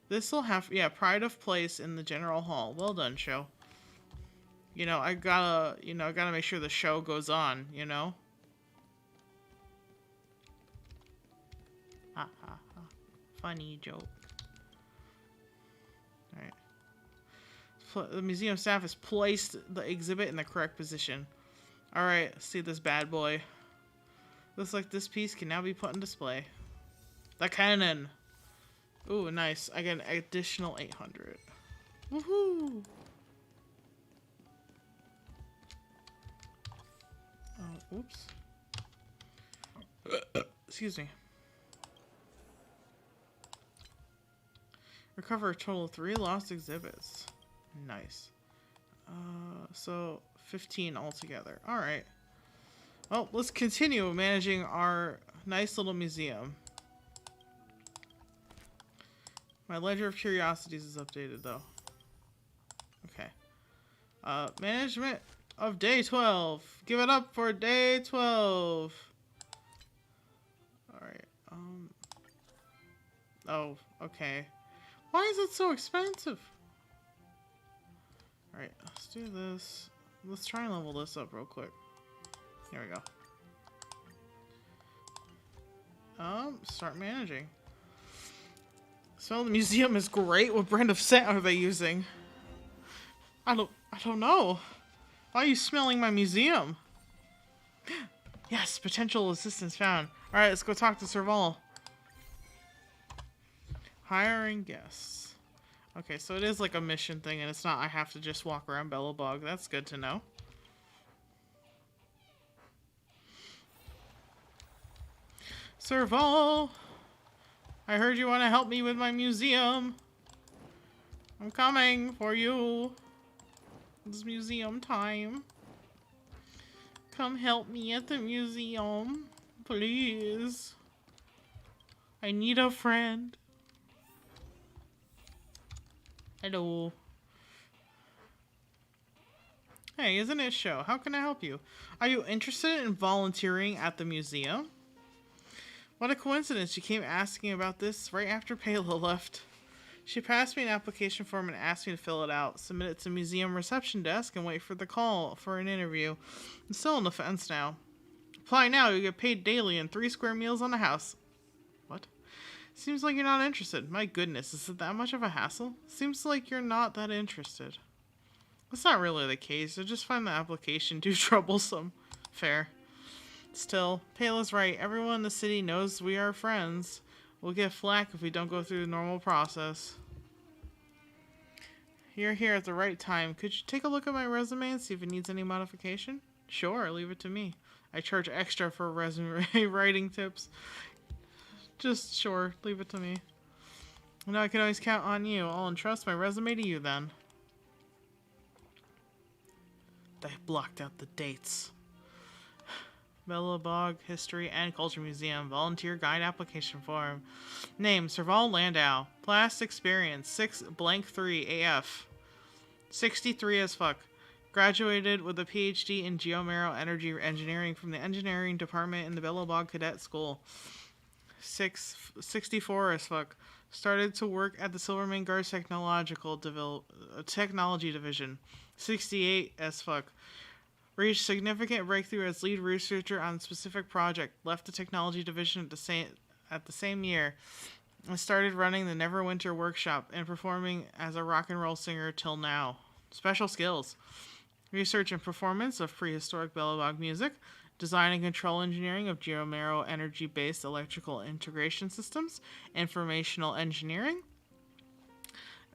This will have, yeah, pride of place in the general hall. Well done, show. You know, I gotta make sure the show goes on, you know? Ha ha ha. Funny joke. Alright. The museum staff has placed the exhibit in the correct position. Alright, let's see this bad boy. Looks like this piece can now be put on display. The cannon! Ooh, nice. I get an additional 800. Woohoo! Oops. Excuse me. Recover a total of 3 lost exhibits. Nice. So 15 altogether. Alright. Well, let's continue managing our nice little museum. My ledger of curiosities is updated, though. Okay. Management of day 12. Give it up for day 12. Alright, oh, okay. Why is it so expensive? Alright, let's do this. Let's try and level this up real quick. Here we go. Start managing. Smell the museum is great. What brand of scent are they using? I don't know. Why are you smelling my museum? Yes, potential assistance found. Alright, let's go talk to Serval. Hiring guests. Okay, so it is like a mission thing, and it's not I have to just walk around Belobog. That's good to know. Serval! I heard you want to help me with my museum. I'm coming for you. It's museum time. Come help me at the museum. Please. I need a friend. Hello. Hey, isn't it show? How can I help you? Are you interested in volunteering at the museum? What a coincidence. She came asking about this right after Payla left. She passed me an application form and asked me to fill it out, submit it to museum reception desk, and wait for the call for an interview. I'm still on the fence now. Apply now, you get paid daily and 3 square meals on the house. What? Seems like you're not interested. My goodness, is it that much of a hassle? Seems like you're not that interested. That's not really the case. I just find the application too troublesome. Fair. Still, Payla's right. Everyone in the city knows we are friends. We'll get flack if we don't go through the normal process. You're here at the right time. Could you take a look at my resume and see if it needs any modification? Sure, leave it to me. I charge extra for resume writing tips. Just sure, leave it to me. No, I can always count on you. I'll entrust my resume to you then. They blocked out the dates. Belobog History and Culture Museum. Volunteer Guide Application Form. Name, Serval Landau. Past experience, 6-3 AF. 63 as fuck. Graduated with a PhD in Geomero Energy Engineering from the Engineering Department in the Belobog Cadet School. 64 as fuck. Started to work at the Silvermane Guards Technology Division. 68 as fuck. Reached significant breakthrough as lead researcher on a specific project. Left the technology division at the same year. And started running the Neverwinter Workshop and performing as a rock and roll singer till now. Special skills. Research and performance of prehistoric Belobog music. Design and control engineering of Geomero energy-based electrical integration systems. Informational engineering.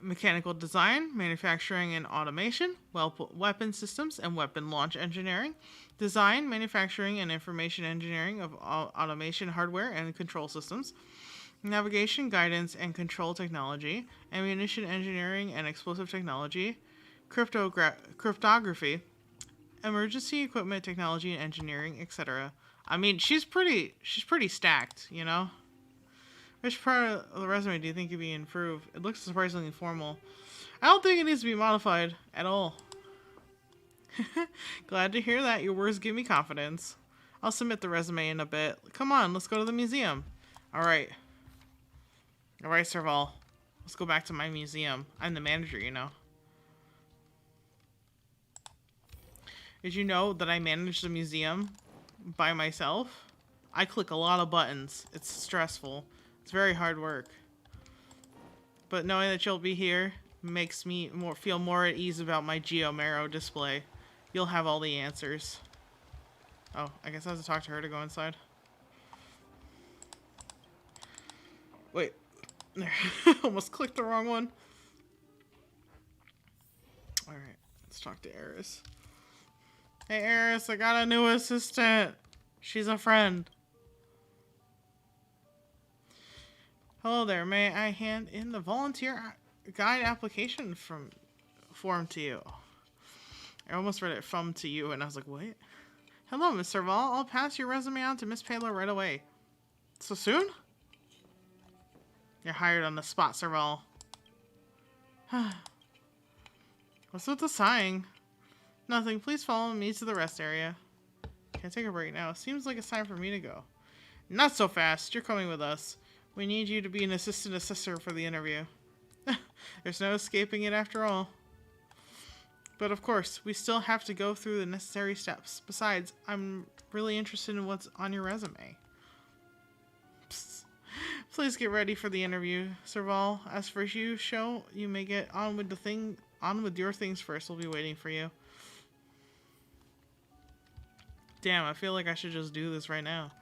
Mechanical design, manufacturing and automation, weapon systems and weapon launch engineering, design, manufacturing and information engineering of automation hardware and control systems, navigation, guidance and control technology, ammunition engineering and explosive technology, cryptography, emergency equipment technology and engineering, etc. I mean, she's pretty stacked, you know? Which part of the resume do you think could be improved? It looks surprisingly formal. I don't think it needs to be modified at all. Glad to hear that. Your words give me confidence. I'll submit the resume in a bit. Come on, let's go to the museum. Alright. Alright, Serval. Let's go back to my museum. I'm the manager, you know. Did you know that I manage the museum by myself? I click a lot of buttons. It's stressful. It's very hard work. But knowing that you'll be here makes me feel more at ease about my Geomero display. You'll have all the answers. Oh, I guess I have to talk to her to go inside. Wait. There. Almost clicked the wrong one. Alright, let's talk to Eris. Hey Eris, I got a new assistant. She's a friend. Hello there, may I hand in the volunteer guide application form to you? I almost read it from to you and I was like, what? Hello, Miss Serval. I'll pass your resume on to Miss Payla right away. So soon? You're hired on the spot, Serval. What's with the sighing? Nothing. Please follow me to the rest area. Can I take a break now? Seems like it's time for me to go. Not so fast. You're coming with us. We need you to be an assistant assessor for the interview. There's no escaping it after all. But of course, we still have to go through the necessary steps. Besides, I'm really interested in what's on your resume. Psst. Please get ready for the interview, Serval. As for you, Show, you may get on with your things first. We'll be waiting for you. Damn, I feel like I should just do this right now.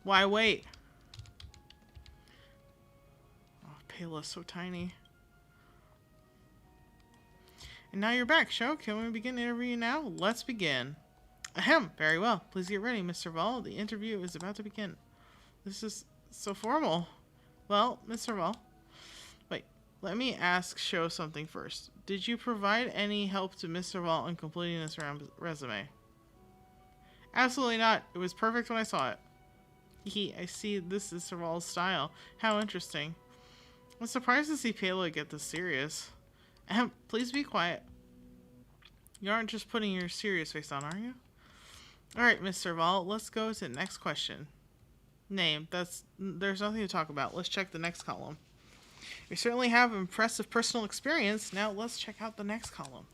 Why wait? Oh, Payla's so tiny. And now you're back, Show. Can we begin the interview now? Let's begin. Ahem. Very well. Please get ready, Mr. Val. The interview is about to begin. This is so formal. Well, Mr. Val. Wait. Let me ask Show something first. Did you provide any help to Mr. Val in completing this resume? Absolutely not. It was perfect when I saw it. I see this is Serval's style. How interesting. I'm surprised to see Payla get this serious. Please be quiet. You aren't just putting your serious face on, are you? Alright, Miss Serval, let's go to the next question. Name. There's nothing to talk about. Let's check the next column. You certainly have impressive personal experience. Now let's check out the next column.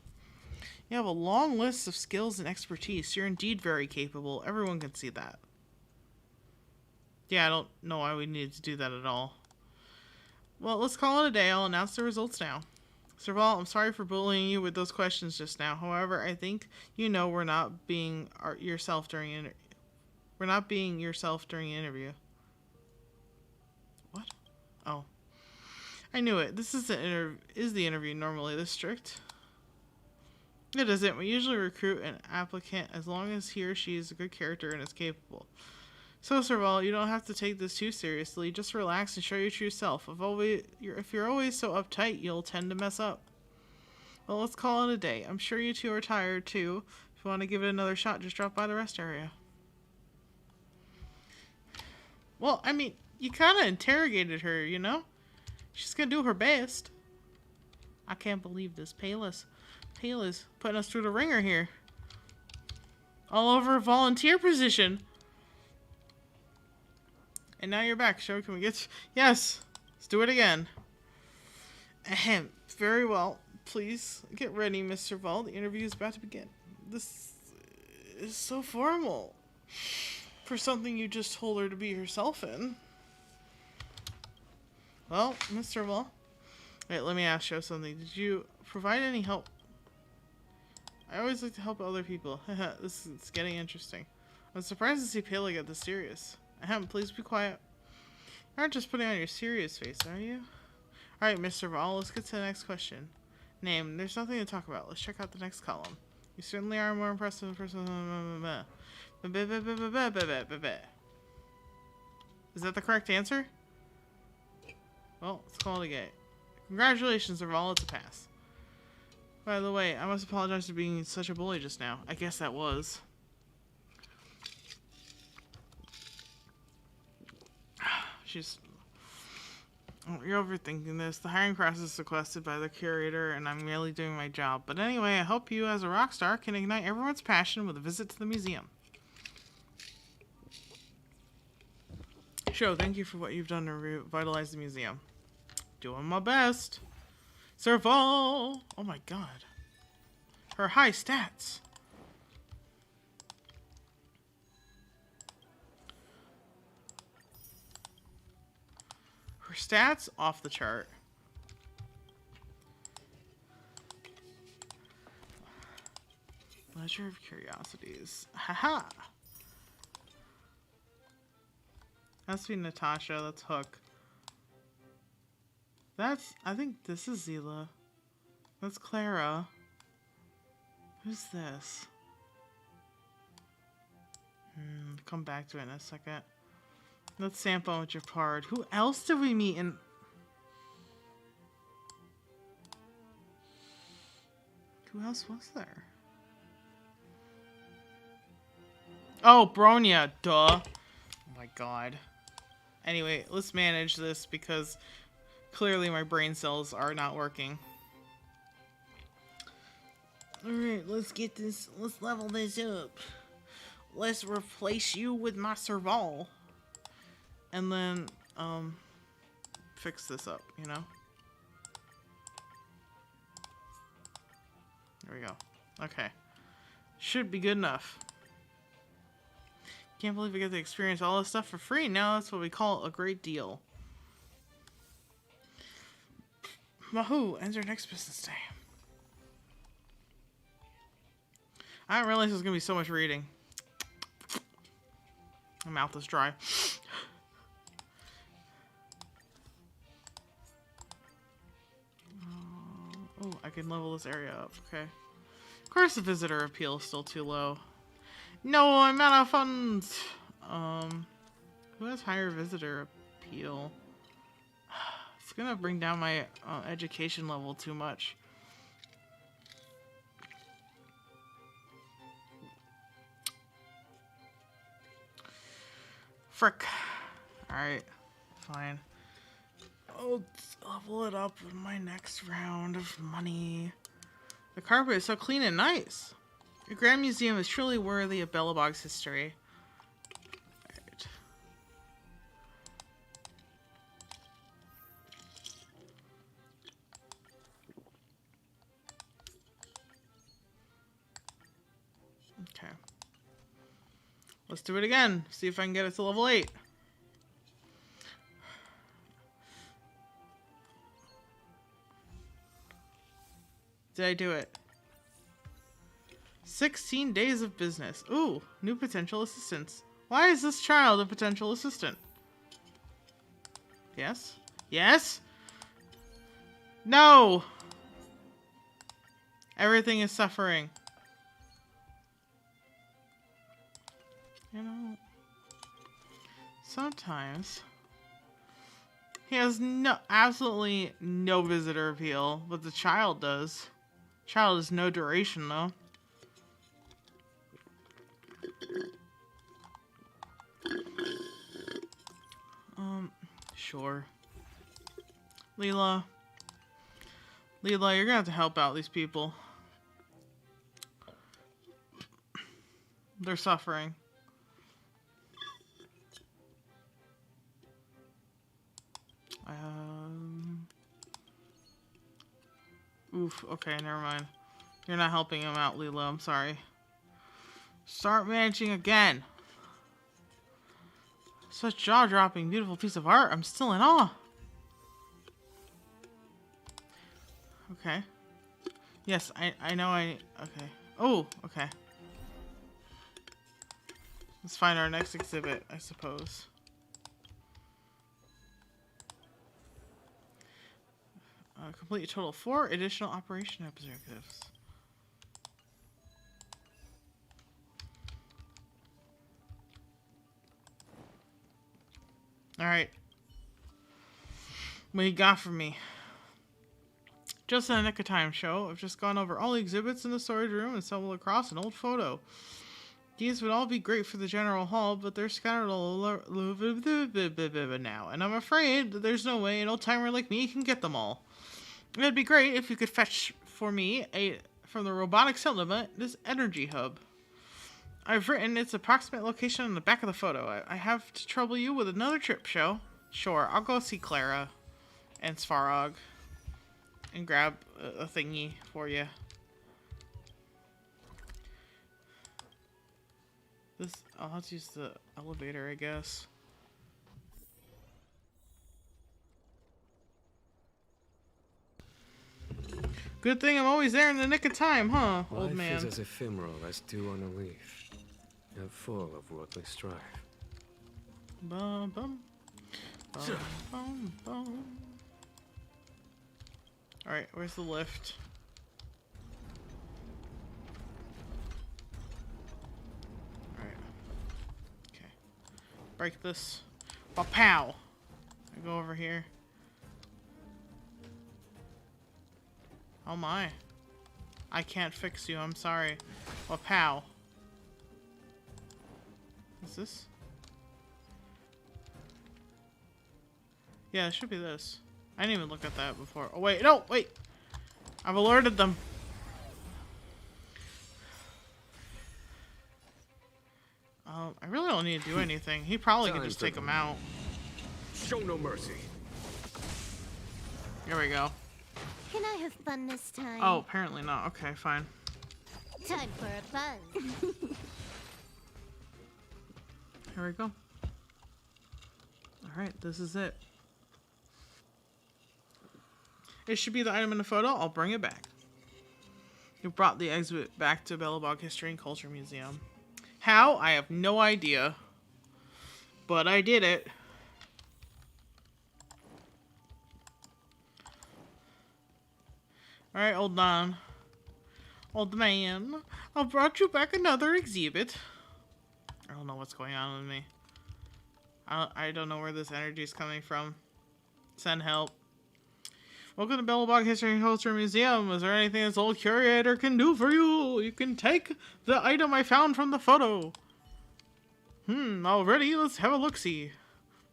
You have a long list of skills and expertise. You're indeed very capable. Everyone can see that. Yeah, I don't know why we needed to do that at all. Well, let's call it a day. I'll announce the results now. Serval, I'm sorry for bullying you with those questions just now. However, I think you know we're not being yourself during an interview. What? Oh. I knew it. This is the interview normally this strict? It isn't. We usually recruit an applicant as long as he or she is a good character and is capable. So, Serval, you don't have to take this too seriously. Just relax and show your true self. If you're always so uptight, you'll tend to mess up. Well, let's call it a day. I'm sure you two are tired, too. If you want to give it another shot, just drop by the rest area. Well, I mean, you kind of interrogated her, you know? She's going to do her best. I can't believe this. Payla's putting us through the ringer here. All over a volunteer position. And now you're back. Show, can we get... Yes. Let's do it again. Ahem. Very well. Please get ready, Mr. Val. The interview is about to begin. This is so formal. For something you just told her to be herself in. Well, Mr. Val. Wait, let me ask you something. Did you provide any help? I always like to help other people. This is getting interesting. I'm surprised to see Payla get this serious. Ahem, please be quiet. You aren't just putting on your serious face, are you? Alright, Mr. Val, let's get to the next question. Name. There's nothing to talk about. Let's check out the next column. You certainly are a more impressive person. Is that the correct answer? Well, let's call it a game. Congratulations, Val, it's a pass. By the way, I must apologize for being such a bully just now. I guess that was. You're overthinking this. The hiring process is requested by the curator, and I'm merely doing my job. But anyway, I hope you, as a rock star, can ignite everyone's passion with a visit to the museum. Show, thank you for what you've done to revitalize the museum. Doing my best. Serval! Oh my god. Her high stats. Her stats off the chart. Leisure of Curiosities. Haha! That's be Natasha. That's Hook. I think this is Zila. That's Clara. Who's this? Come back to it in a second. Let's sample with your part. Who else did we meet in... Who else was there? Oh, Bronya, duh. Oh my god. Anyway, let's manage this because clearly my brain cells are not working. Alright, let's get this, let's level this up. Let's replace you with my Serval. And then, fix this up, you know? There we go. Okay. Should be good enough. Can't believe we get to experience all this stuff for free. Now that's what we call a great deal. Wahoo! Ends our next business day. I didn't realize there was going to be so much reading. My mouth is dry. Oh, I can level this area up. Okay. Of course the visitor appeal is still too low. No, I'm out of funds. Who has higher visitor appeal? It's gonna bring down my education level too much. Frick. Alright. Fine. I'll level it up in my next round of money. The carpet is so clean and nice. Your Grand Museum is truly worthy of Belobog's history. Right. Okay. Let's do it again. See if I can get it to level 8. Did I do it? 16 days of business. Ooh, new potential assistants. Why is this child a potential assistant? Yes? Yes? No! Everything is suffering. You know, sometimes he has absolutely no visitor appeal, but the child does. Child is no duration though. Sure. Leela, you're gonna have to help out these people. They're suffering. Oof, okay, never mind. You're not helping him out, Leela, I'm sorry. Start managing again. Such jaw-dropping, beautiful piece of art. I'm still in awe. Okay. Yes, I know okay. Oh, okay. Let's find our next exhibit, I suppose. Complete a total of 4 additional operation objectives. Alright. What you got for me? Just in the nick of time, show. I've just gone over all the exhibits in the storage room and stumbled across an old photo. These would all be great for the general hall, but they're scattered all over now, and I'm afraid that there's no way an old-timer like me can get them all. It'd be great if you could fetch for me from the robotic settlement this energy hub. I've written its approximate location on the back of the photo. I have to trouble you with another trip, show. Sure, I'll go see Clara and Svarog and grab a thingy for you. I'll have to use the elevator, I guess. Good thing I'm always there in the nick of time, huh, old man? Life is as ephemeral as dew on a leaf, and full of worldly strife. Bum, bum. Bum, bum, bum. Alright, where's the lift? Alright. Okay. Break this. Pow! I go over here. Oh my. I can't fix you, I'm sorry. Pow. What's this? Yeah, it should be this. I didn't even look at that before. Oh, wait. No, wait. I've alerted them. I really don't need to do anything. He probably could just take him out. Show no mercy. Here we go. Can I have fun this time? Oh, apparently not. Okay, fine. Time for a buzz. Here we go. Alright, this is it. It should be the item in the photo. I'll bring it back. You brought the exhibit back to Belobog History and Culture Museum. How? I have no idea. But I did it. Alright, old Don. Old man. I brought you back another exhibit. I don't know what's going on with me. I don't know where this energy is coming from. Send help. Welcome to Belobog History and Culture Museum. Is there anything this old curator can do for you? You can take the item I found from the photo. Already? Let's have a look-see.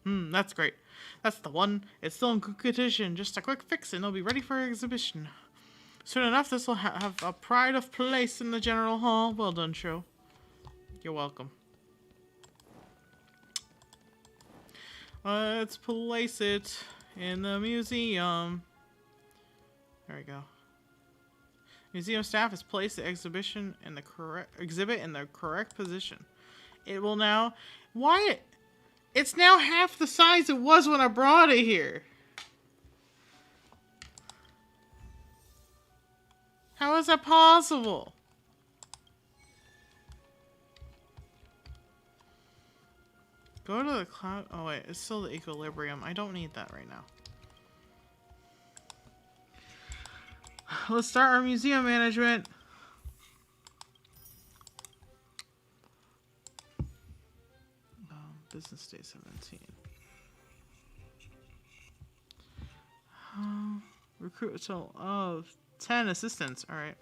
That's great. That's the one. It's still in good condition. Just a quick fix and it'll be ready for exhibition. Soon enough, this will have a pride of place in the general hall. Well done, show. You're welcome. Let's place it in the museum. There we go. Museum staff has placed the exhibit in the correct position. It will now... Why? It's now half the size it was when I brought it here. How is that possible? Go to the cloud. Oh wait, it's still the equilibrium. I don't need that right now. Let's start our museum management. Business day 17. Recruit a total of 10 assistants. All right.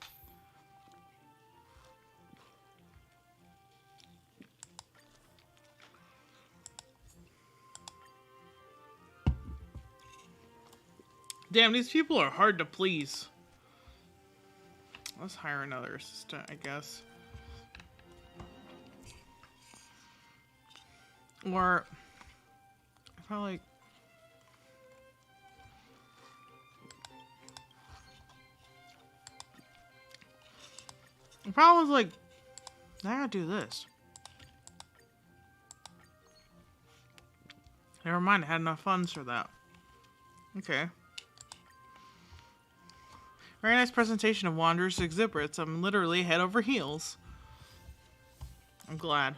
Damn, these people are hard to please. Let's hire another assistant, I guess. Or probably the problem is, like, I gotta do this. Never mind, I had enough funds for that. Okay. Very nice presentation of Wanderer's exhibits. I'm literally head over heels. I'm glad.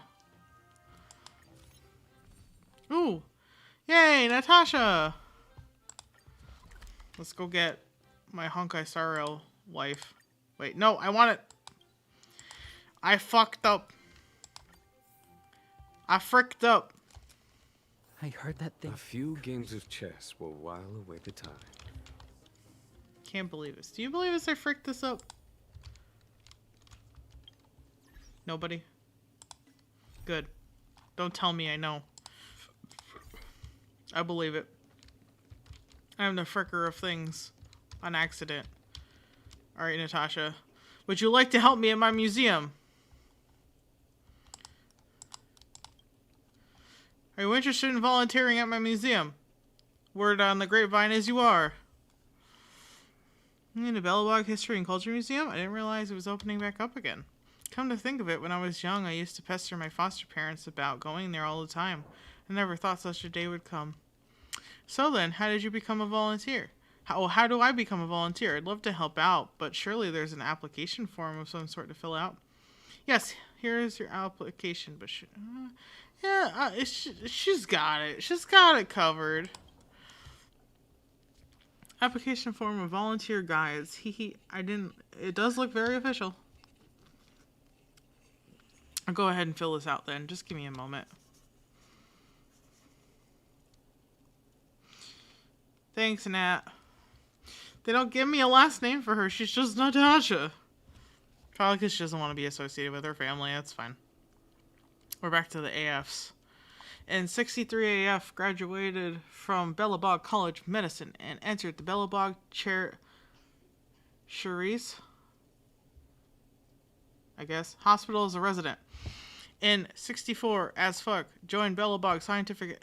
Ooh! Yay, Natasha! Let's go get my Honkai Star Rail wife. Wait, no, I want it. I fucked up. I fricked up. I heard that thing. A few games of chess will while away the time. Can't believe this. Do you believe this? I fricked this up. Nobody? Good. Don't tell me I know. I believe it. I'm the fricker of things. On accident. Alright, Natasha. Would you like to help me at my museum? Are you interested in volunteering at my museum? Word on the grapevine is you are. In the Belobog History and Culture Museum? I didn't realize it was opening back up again. Come to think of it, when I was young, I used to pester my foster parents about going there all the time. I never thought such a day would come. So then, how did you become a volunteer? How do I become a volunteer? I'd love to help out, but surely there's an application form of some sort to fill out. Yes, here is your application, but she's got it. She's got it covered. Application form of volunteer guides. It does look very official. I'll go ahead and fill this out then. Just give me a moment. Thanks, Nat. They don't give me a last name for her. She's just Natasha. Probably because she doesn't want to be associated with her family. That's fine. We're back to the AFs. In 63 AF graduated from Belobog College of Medicine and entered the Belobog Cherise, I guess, hospital as a resident. In 64 as fuck joined Belobog Scientific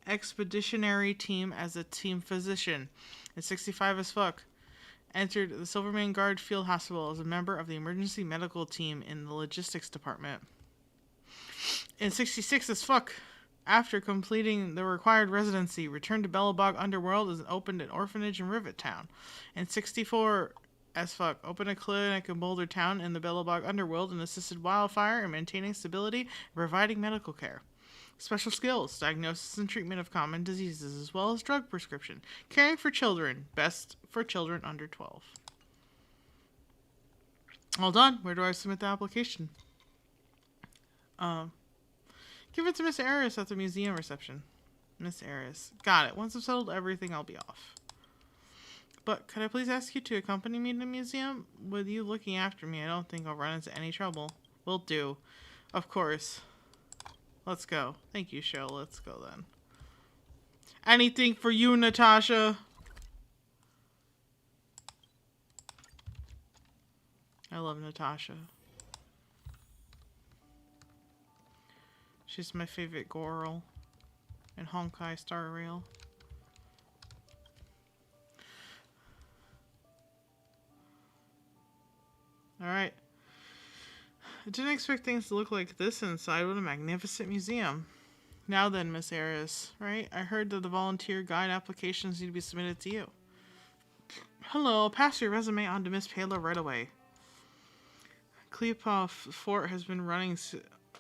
Expeditionary Team as a team physician. In 65 as fuck entered the Silvermane Guard Field Hospital as a member of the emergency medical team in the logistics department. In 66 as fuck, after completing the required residency, returned to Belobog Underworld and opened an orphanage in Rivet Town. In 64 as fuck, opened a clinic in Boulder Town in the Belobog Underworld and assisted Wildfire in maintaining stability and providing medical care. Special skills, diagnosis and treatment of common diseases, as well as drug prescription. Caring for children, best for children under 12. All done. Where do I submit the application? Give it to Miss Aris at the museum reception. Miss Aris. Got it. Once I've settled everything, I'll be off. But could I please ask you to accompany me to the museum? With you looking after me, I don't think I'll run into any trouble. Will do. Of course. Let's go. Thank you, Shell. Let's go then. Anything for you, Natasha. I love Natasha. She's my favorite girl in Honkai Star Rail. Alright. I didn't expect things to look like this inside. What a magnificent museum. Now then, Miss Aris, right? I heard that the volunteer guide applications need to be submitted to you. Hello, I'll pass your resume on to Miss Pela right away. Kleopov Fort has been running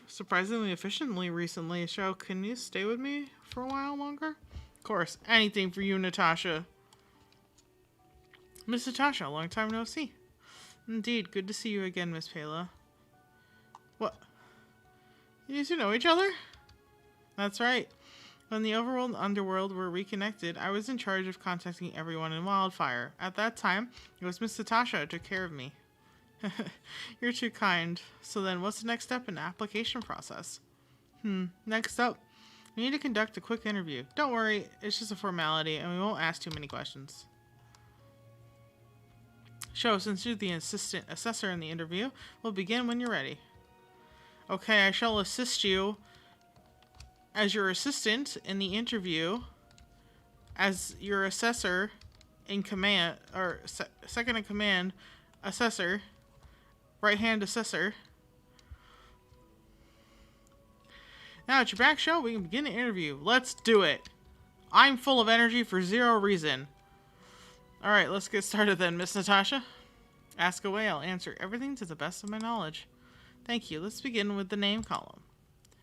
surprisingly efficiently recently. So, can you stay with me for a while longer? Of course. Anything for you, Natasha. Miss Natasha, long time no see. Indeed, good to see you again, Miss Pela. What? You two know each other? That's right. When the overworld and underworld were reconnected, I was in charge of contacting everyone in Wildfire. At that time, it was Miss Natasha who took care of me. You're too kind. So then, what's the next step in the application process? Next up, we need to conduct a quick interview. Don't worry, it's just a formality, and we won't ask too many questions. So, since you're the assistant assessor in the interview, we'll begin when you're ready. Okay, I shall assist you as your assistant in the interview, as your assessor in command, or second in command, assessor, right-hand assessor. Now at your back show, we can begin the interview. Let's do it. I'm full of energy for zero reason. Alright, let's get started then, Miss Natasha. Ask away, I'll answer everything to the best of my knowledge. Thank you. Let's begin with the name column.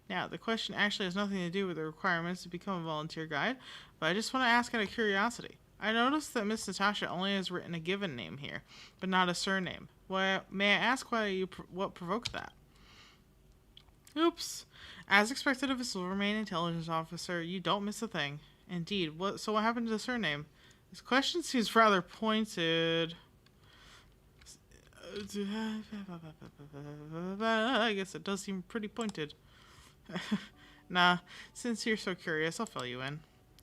Now, the question actually has nothing to do with the requirements to become a volunteer guide, but I just want to ask out of curiosity. I noticed that Miss Natasha only has written a given name here, but not a surname. May I ask what provoked that? Oops. As expected of a Silvermane intelligence officer, you don't miss a thing. Indeed. So what happened to the surname? This question seems rather pointed. I guess it does seem pretty pointed. Nah, since you're so curious, I'll fill you in.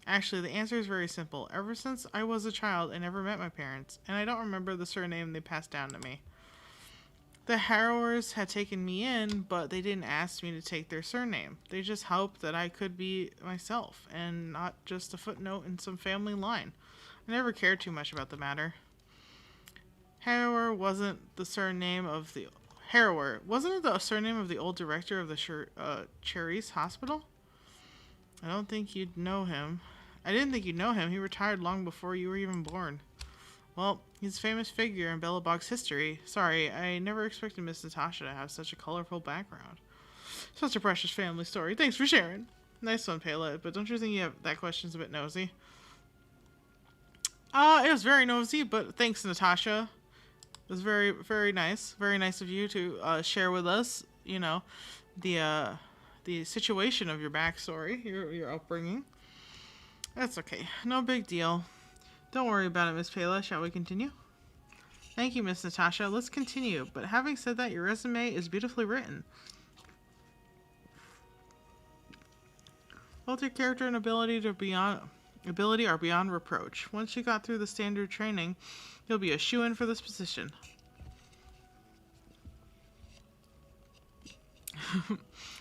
Actually, the answer is very simple. Ever since I was a child, I never met my parents, and I don't remember the surname they passed down to me. The Harrowers had taken me in, but they didn't ask me to take their surname. They just hoped that I could be myself, and not just a footnote in some family line. I never cared too much about the matter. Harrower wasn't the surname of the... Harrower. Wasn't it the surname of the old director of the Cherise Hospital? I don't think you'd know him. I didn't think you'd know him. He retired long before you were even born. Well, he's a famous figure in Belobog's history. Sorry, I never expected Miss Natasha to have such a colorful background. Such a precious family story. Thanks for sharing. Nice one, Pela, but don't you think that question's a bit nosy? It was very nosy, but thanks, Natasha. It was very, very nice. Very nice of you to share with us, you know, the situation of your backstory, your upbringing. That's okay. No big deal. Don't worry about it, Miss Pela. Shall we continue? Thank you, Miss Natasha. Let's continue. But having said that, your resume is beautifully written. Both your character and ability are beyond reproach. Once you got through the standard training, you'll be a shoo-in for this position.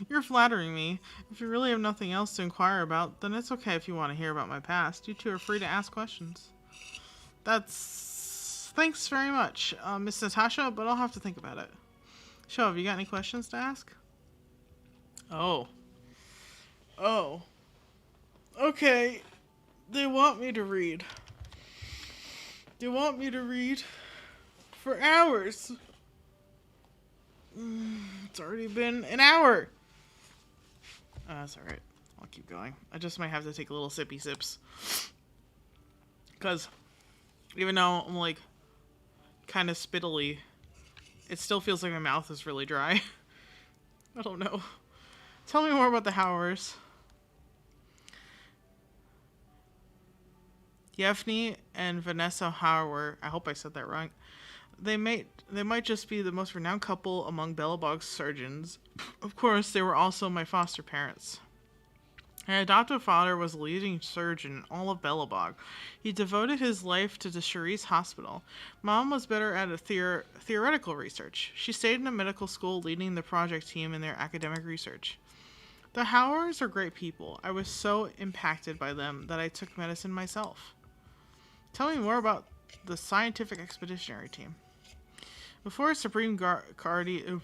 You're flattering me. If you really have nothing else to inquire about, then it's okay if you want to hear about my past. You two are free to ask questions. Thanks very much, Miss Natasha, but I'll have to think about it. Sho, have you got any questions to ask? Oh. Okay. They want me to read. They want me to read for hours. It's already been an hour. That's alright. I'll keep going. I just might have to take a little sippy sips. Because even though I'm like kind of spittily, it still feels like my mouth is really dry. I don't know. Tell me more about the Howers. Yevgeny and Vanessa Hauer, I hope I said that wrong. They might just be the most renowned couple among Belobog's surgeons. Of course, they were also my foster parents. My adoptive father was a leading surgeon in all of Belobog. He devoted his life to the Cherise Hospital. Mom was better at theoretical research. She stayed in a medical school leading the project team in their academic research. The Howers are great people. I was so impacted by them that I took medicine myself. Tell me more about the scientific expeditionary team. Before Supreme Guardian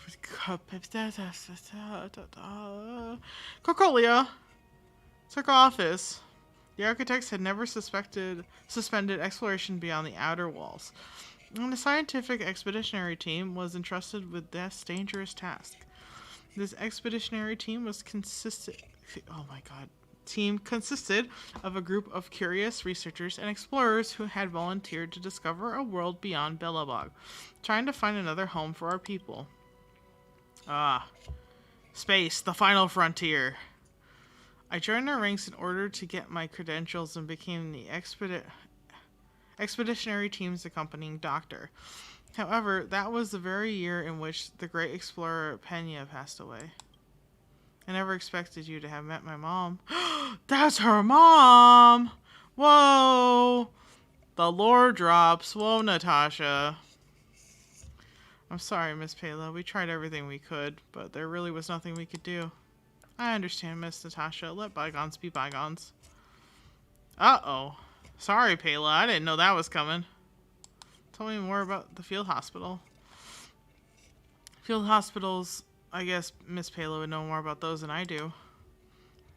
Cocolia took office, the architects had never suspended exploration beyond the outer walls, and the scientific expeditionary team was entrusted with this dangerous task. This expeditionary team consisted of a group of curious researchers and explorers who had volunteered to discover a world beyond Belobog, trying to find another home for our people. Space, the final frontier. I joined their ranks in order to get my credentials and became the expeditionary team's accompanying doctor. However, that was the very year in which the great explorer Pena passed away. I never expected you to have met my mom. That's her mom! Whoa! The lore drops. Whoa, Natasha. I'm sorry, Miss Pela. We tried everything we could, but there really was nothing we could do. I understand, Miss Natasha. Let bygones be bygones. Uh-oh. Sorry, Pela. I didn't know that was coming. Tell me more about the field hospital. Field hospitals, I guess Miss Pela would know more about those than I do.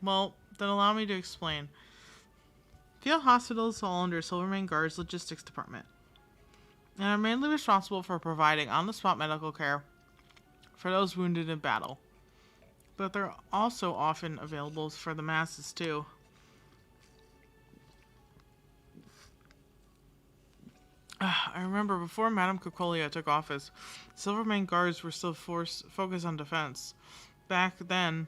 Well, then allow me to explain. Field hospitals fall under Silvermane Guard's logistics department, and are mainly responsible for providing on-the-spot medical care for those wounded in battle. But they're also often available for the masses, too. I remember before Madame Cocolia took office, Silvermane Guards were still focused on defense. Back then,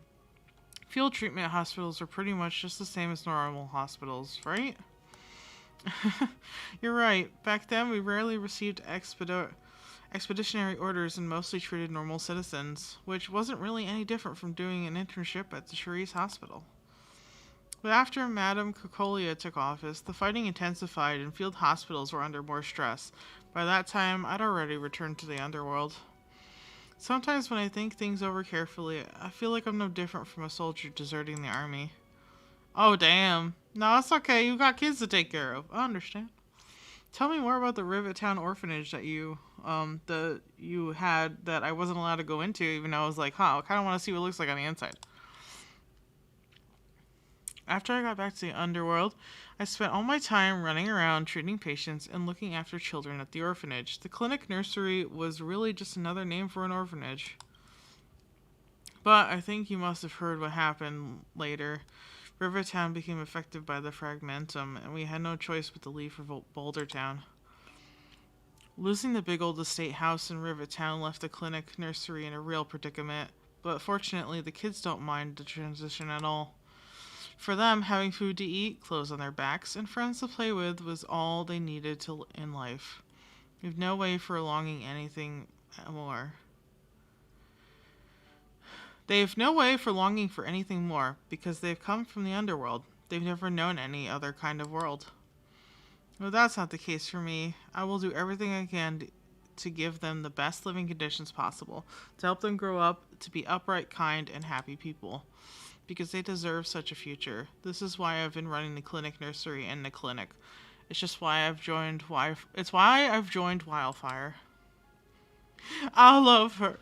field treatment hospitals were pretty much just the same as normal hospitals, right? You're right. Back then, we rarely received expeditionary orders and mostly treated normal citizens, which wasn't really any different from doing an internship at the Cherise Hospital. But after Madame Cocolia took office, the fighting intensified and field hospitals were under more stress. By that time, I'd already returned to the underworld. Sometimes when I think things over carefully, I feel like I'm no different from a soldier deserting the army. Oh, damn. No, it's okay. You got kids to take care of. I understand. Tell me more about the Rivet Town orphanage that you had that I wasn't allowed to go into, even though I was like, I kind of want to see what it looks like on the inside. After I got back to the underworld, I spent all my time running around treating patients and looking after children at the orphanage. The clinic nursery was really just another name for an orphanage. But I think you must have heard what happened later. Rivertown became affected by the fragmentum, and we had no choice but to leave for Boulder Town. Losing the big old estate house in Rivertown left the clinic nursery in a real predicament, but fortunately the kids don't mind the transition at all. For them, having food to eat, clothes on their backs, and friends to play with was all they needed in life. We have no way for longing anything more. They have no way for longing for anything more, because they've come from the underworld. They've never known any other kind of world. Well, that's not the case for me. I will do everything I can to give them the best living conditions possible, to help them grow up to be upright, kind, and happy people, because they deserve such a future. This is why I've been running the clinic nursery and the clinic. It's just why I've joined Wildfire. I love her.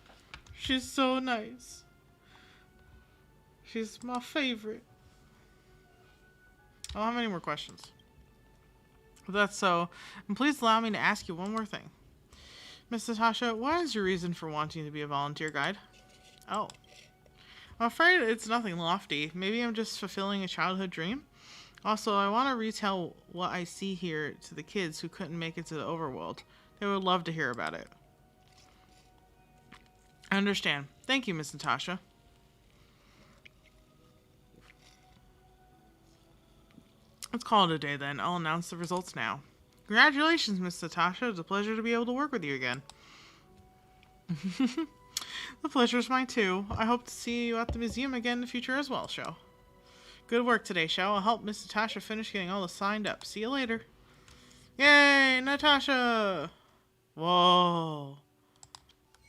She's so nice. She's my favorite. I don't have any more questions. If that's so, and please allow me to ask you one more thing. Miss Natasha, what is your reason for wanting to be a volunteer guide? Oh. I'm afraid it's nothing lofty. Maybe I'm just fulfilling a childhood dream. Also, I want to retell what I see here to the kids who couldn't make it to the overworld. They would love to hear about it. I understand. Thank you, Miss Natasha. Let's call it a day then. I'll announce the results now. Congratulations, Miss Natasha. It's a pleasure to be able to work with you again. The pleasure's mine too. I hope to see you at the museum again in the future as well, Sho. Good work today, Sho. I'll help Miss Natasha finish getting all this signed up. See you later. Yay, Natasha! Whoa.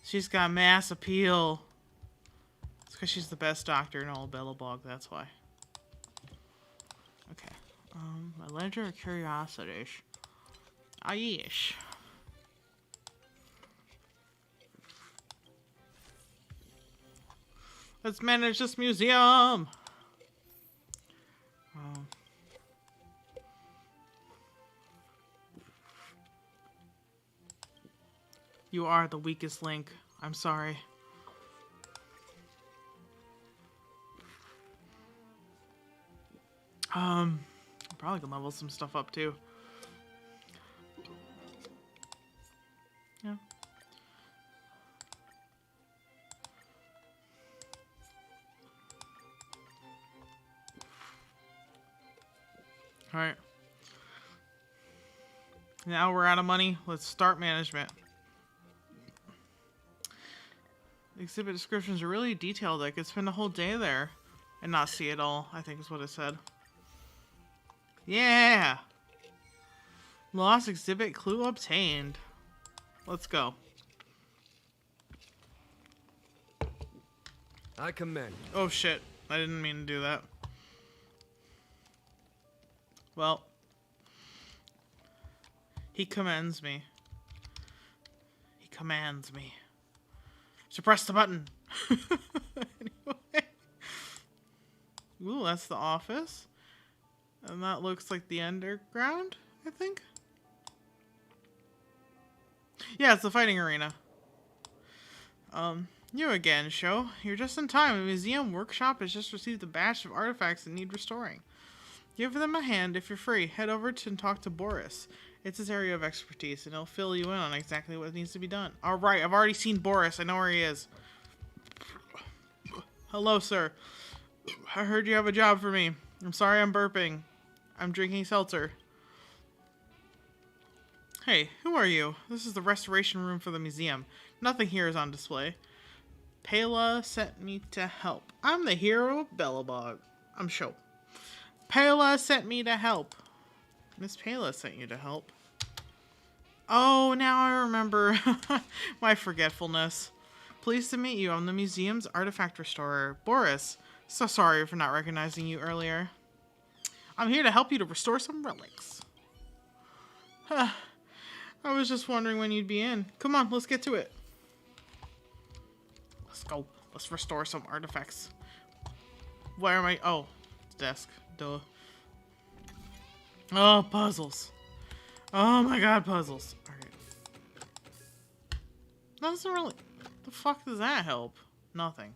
She's got mass appeal. It's because she's the best doctor in all of Belobog, that's why. Okay. My ledger of curiosities. Ah, yes. Let's manage this museum. You are the weakest link. I'm sorry. Probably can level some stuff up too. Yeah. Alright. Now we're out of money. Let's start management. Exhibit descriptions are really detailed. I could spend a whole day there and not see it all, I think is what it said. Yeah! Lost exhibit clue obtained. Let's go. I commend. Oh shit. I didn't mean to do that. Well. He commends me. He commands me. Suppress the button. Anyway. Ooh, that's the office. And that looks like the underground, I think. Yeah, it's the fighting arena. You again, Sho. You're just in time. The museum workshop has just received a batch of artifacts that need restoring. Give them a hand if you're free. Head over and talk to Boris. It's his area of expertise, and he'll fill you in on exactly what needs to be done. Alright, I've already seen Boris. I know where he is. Hello, sir. I heard you have a job for me. I'm sorry I'm burping. I'm drinking seltzer. Hey, who are you? This is the restoration room for the museum. Nothing here is on display. Pela sent me to help. I'm the hero of Belobog. I'm Sho. Pela sent me to help. Miss Pela sent you to help. Oh, now I remember. My forgetfulness. Pleased to meet you. I'm the museum's artifact restorer, Boris. So sorry for not recognizing you earlier. I'm here to help you to restore some relics. I was just wondering when you'd be in. Come on, let's get to it. Let's go. Let's restore some artifacts. Where am I? Oh, desk. Duh. Oh, puzzles. Oh my god, puzzles. Alright. That doesn't really... The fuck does that help? Nothing.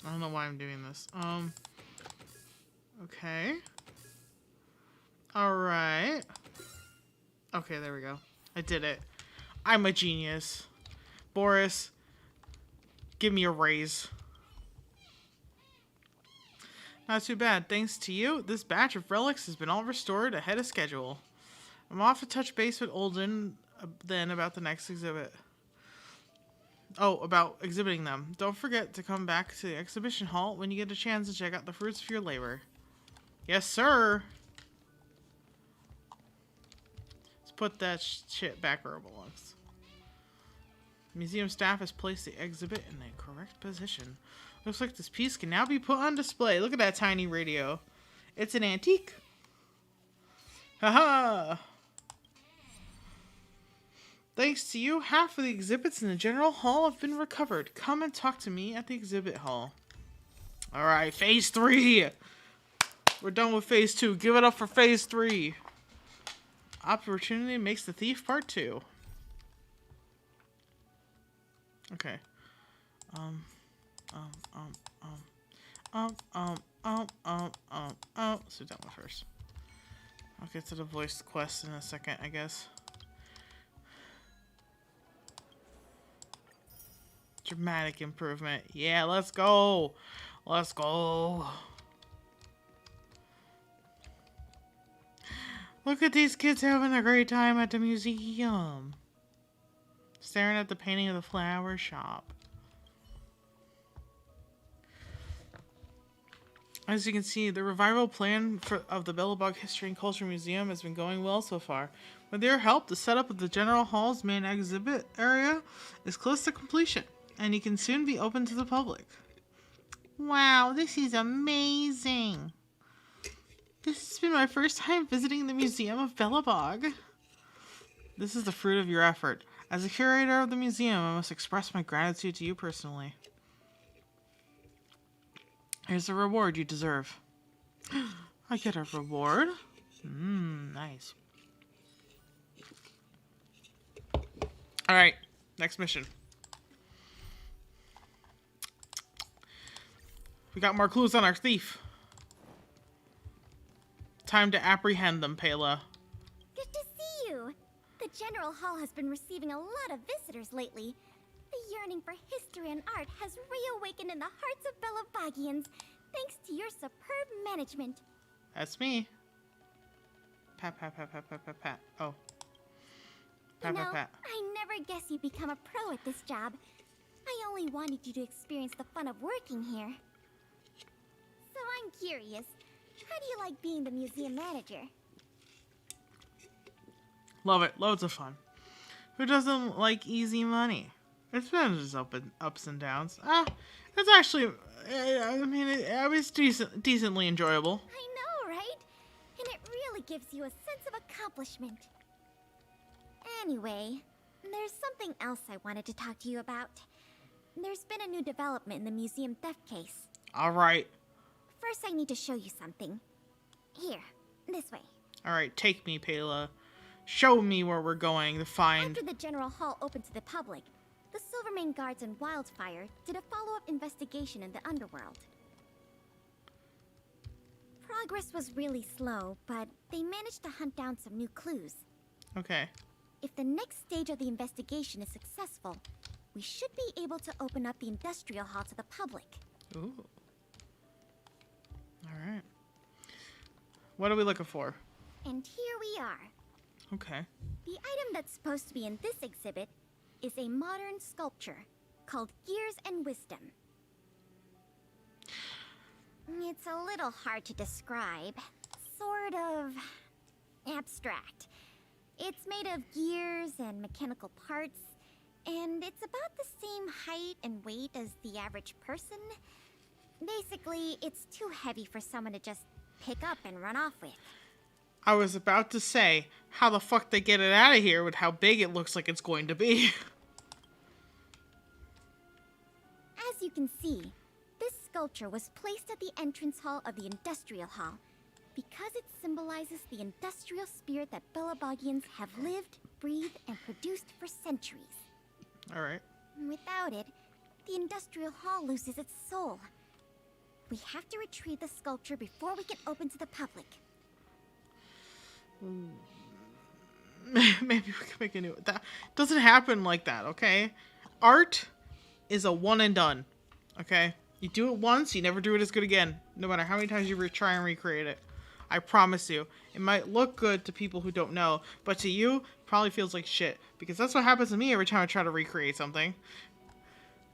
I don't know why I'm doing this. Okay. Alright. Okay, there we go. I did it. I'm a genius. Boris, give me a raise. Not too bad. Thanks to you, this batch of relics has been all restored ahead of schedule. I'm off to touch base with Olden then about the next exhibit. Oh, about exhibiting them. Don't forget to come back to the exhibition hall when you get a chance to check out the fruits of your labor. Yes, sir! Let's put that shit back where it belongs. Museum staff has placed the exhibit in the correct position. Looks like this piece can now be put on display. Look at that tiny radio. It's an antique. Haha! Thanks to you, half of the exhibits in the general hall have been recovered. Come and talk to me at the exhibit hall. Alright, phase 3! We're done with phase 2. Give it up for phase 3. Opportunity makes the thief part 2. Okay. Let's do that one first. I'll get to the voice quest in a second, I guess. Dramatic improvement. Yeah, let's go. Let's go. Look at these kids having a great time at the museum. Staring at the painting of the flower shop. As you can see, the revival plan of the Belobog History and Culture Museum has been going well so far. With their help, the setup of the General Hall's main exhibit area is close to completion, and it can soon be open to the public. Wow, this is amazing! This has been my first time visiting the Museum of Belobog. This is the fruit of your effort. As a curator of the museum, I must express my gratitude to you personally. Here's the reward you deserve. I get a reward? Nice. Alright, next mission. We got more clues on our thief. Time to apprehend them, Pela. Good to see you. The General Hall has been receiving a lot of visitors lately. The yearning for history and art has reawakened in the hearts of Belobogians, thanks to your superb management. That's me. Pat, pat, pat, pat, pat, pat, pat. Oh. Pat, You know, pat, pat. I never guessed you'd become a pro at this job. I only wanted you to experience the fun of working here. So I'm curious, how do you like being the museum manager? Love it. Loads of fun. Who doesn't like easy money? It's been just ups and downs. It's actually, I mean, it was decently enjoyable. I know, right? And it really gives you a sense of accomplishment. Anyway, there's something else I wanted to talk to you about. There's been a new development in the museum theft case. Alright. First, I need to show you something. Here, this way. Alright, take me, Pela. Show me where we're going to find... After the General Hall opened to the public, the Silvermane Guards and Wildfire did a follow-up investigation in the underworld. Progress was really slow, but they managed to hunt down some new clues. Okay. If the next stage of the investigation is successful, we should be able to open up the Industrial Hall to the public. Ooh. Alright. What are we looking for? And here we are. Okay. The item that's supposed to be in this exhibit is a modern sculpture called Gears and Wisdom. It's a little hard to describe. Sort of abstract. It's made of gears and mechanical parts, and it's about the same height and weight as the average person. Basically, it's too heavy for someone to just pick up and run off with. I was about to say, how the fuck they get it out of here with how big it looks like it's going to be. As you can see, this sculpture was placed at the entrance hall of the Industrial Hall because it symbolizes the industrial spirit that Belobogians have lived, breathed, and produced for centuries. Alright. Without it, the Industrial Hall loses its soul. We have to retrieve the sculpture before we can open to the public. Maybe we can make a new... That doesn't happen like that, okay? Art is a one and done, okay? You do it once, you never do it as good again. No matter how many times you try and recreate it. I promise you. It might look good to people who don't know, but to you, probably feels like shit. Because that's what happens to me every time I try to recreate something.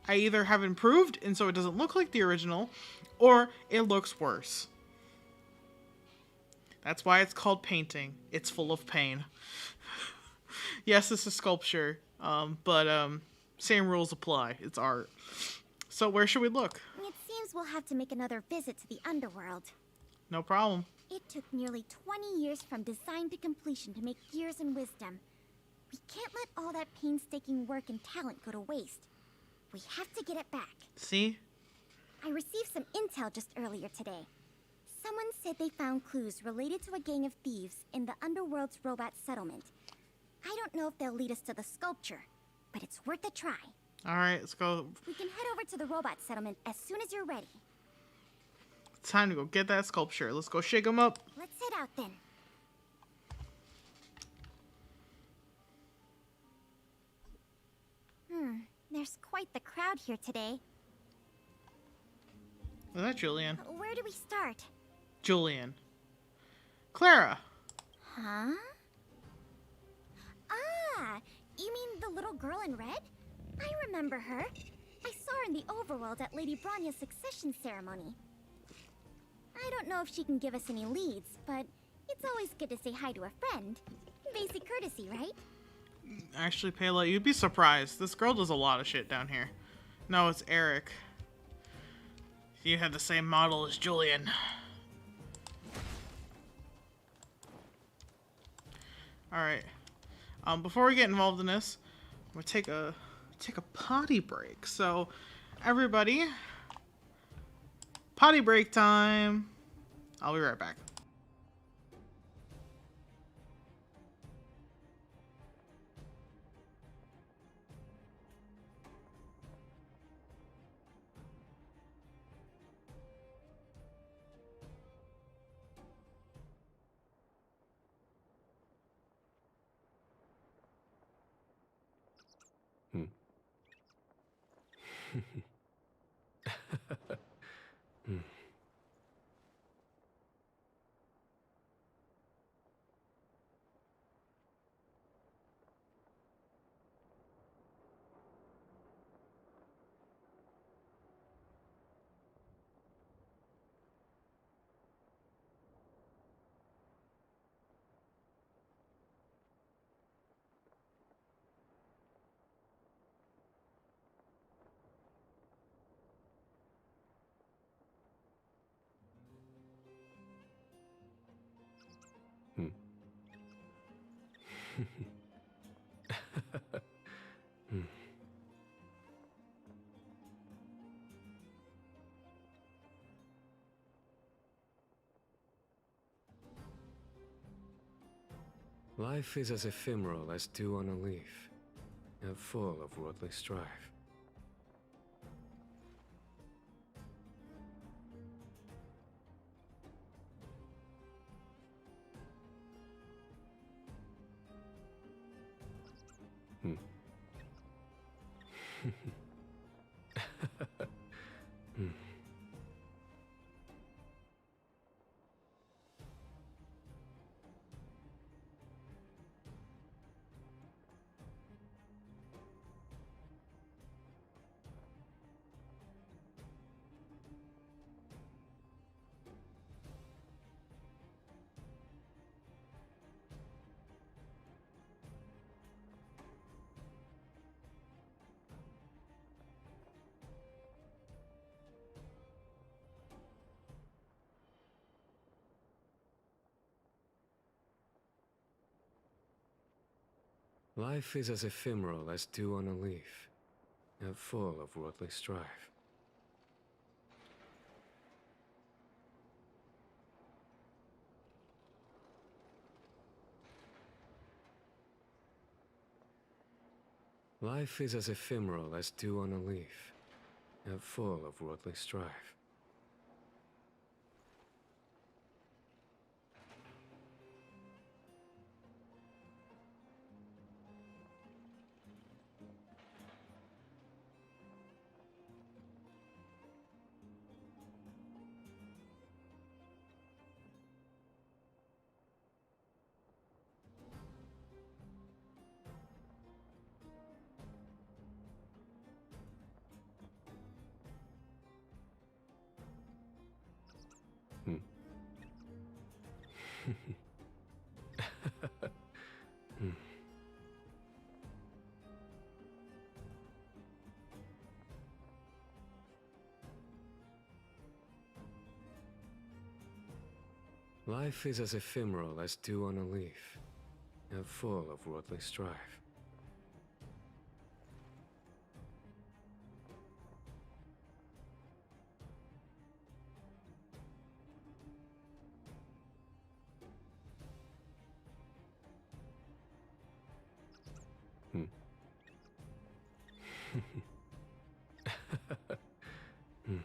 I either have improved, and so it doesn't look like the original, or it looks worse. That's why it's called painting. It's full of pain. Yes, it's a sculpture, but same rules apply. It's art. So where should we look? It seems we'll have to make another visit to the underworld. No problem. It took nearly 20 years from design to completion to make Gears and Wisdom. We can't let all that painstaking work and talent go to waste. We have to get it back. See? I received some intel just earlier today. Someone said they found clues related to a gang of thieves in the underworld's robot settlement. I don't know if they'll lead us to the sculpture, but it's worth a try. Alright, let's go. We can head over to the robot settlement as soon as you're ready. It's time to go get that sculpture. Let's go shake them up. Let's head out then. There's quite the crowd here today. Is that Julian? Where do we start? Julian. Clara. Huh? Ah, you mean the little girl in red? I remember her. I saw her in the overworld at Lady Branya's succession ceremony. I don't know if she can give us any leads, but it's always good to say hi to a friend. Basic courtesy, right? Actually, Payla, you'd be surprised. This girl does a lot of shit down here. No, it's Eric. You had the same model as Julian. Alright. Before we get involved in this, I'm gonna take a potty break. So, everybody, potty break time. I'll be right back. Life is as ephemeral as dew on a leaf, and full of worldly strife. Life is as ephemeral as dew on a leaf, and full of worldly strife. Life is as ephemeral as dew on a leaf, and full of worldly strife. Life is as ephemeral as dew on a leaf, and full of worldly strife. Hmm. Hmm.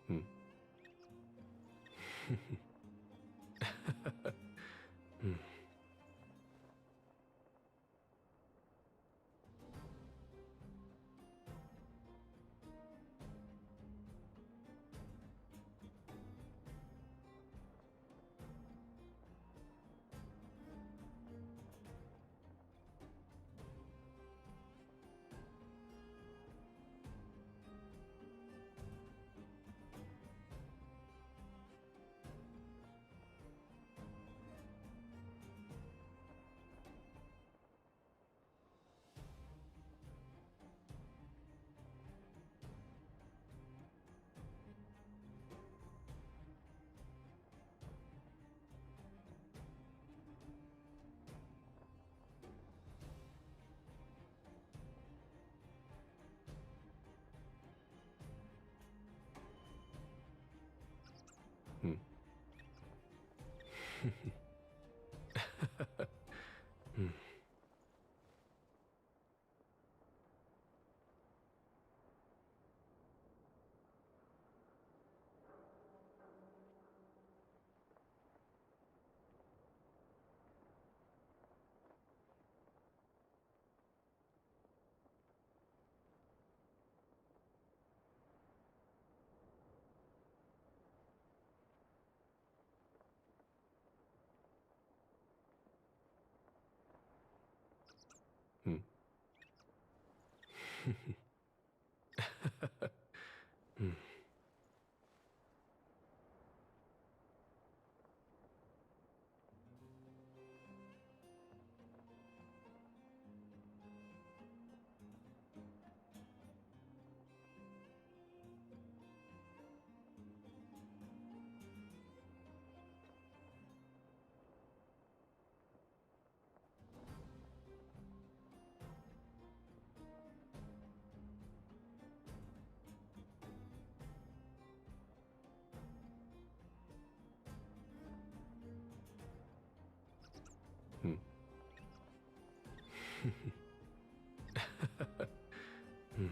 Hmm. Hmm. Hmm. Hmm. Hmm. Hmm. Hmm. Hmm.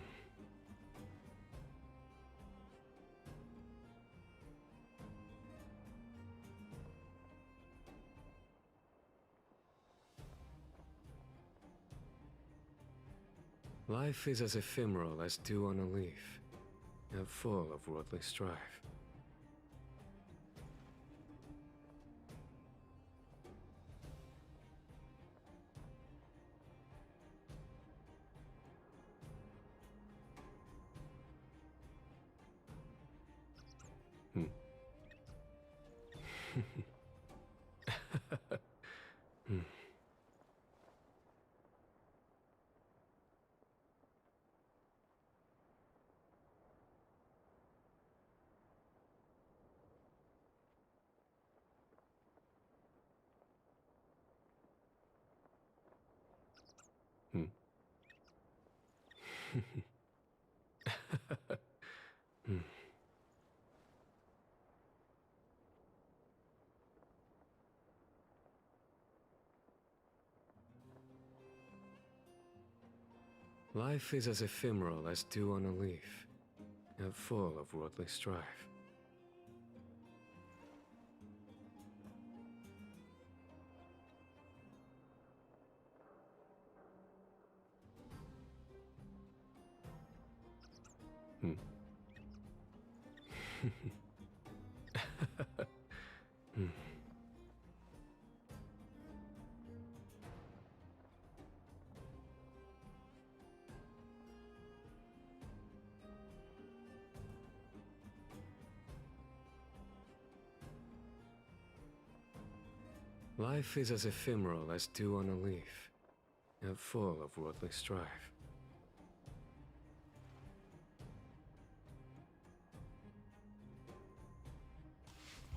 Life is as ephemeral as dew on a leaf, and full of worldly strife. Hmm. Hmm. Hmm. Hmm. Life is as ephemeral as dew on a leaf, and full of worldly strife. Life is as ephemeral as dew on a leaf, yet full of worldly strife.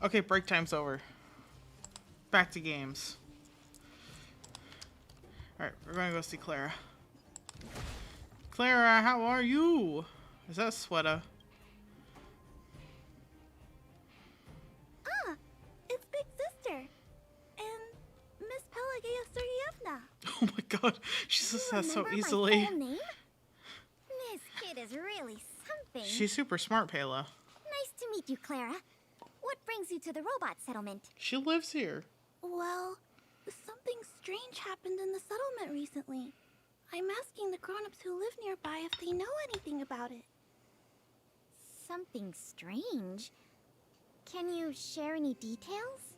Okay, break time's over. Back to games. Alright, we're gonna go see Clara. Clara, how are you? Is that Sweta? Ah, it's Big Sister. And Miss Pelageya Sergeyevna. Oh my god, she says that so Remember easily. my full name? This kid is really something. She's super smart, Pela. Nice to meet you, Clara. What brings you to the robot settlement? She lives here. Well, something strange happened in the settlement recently. I'm asking the grown-ups who live nearby if they know anything about it. Something strange? Can you share any details?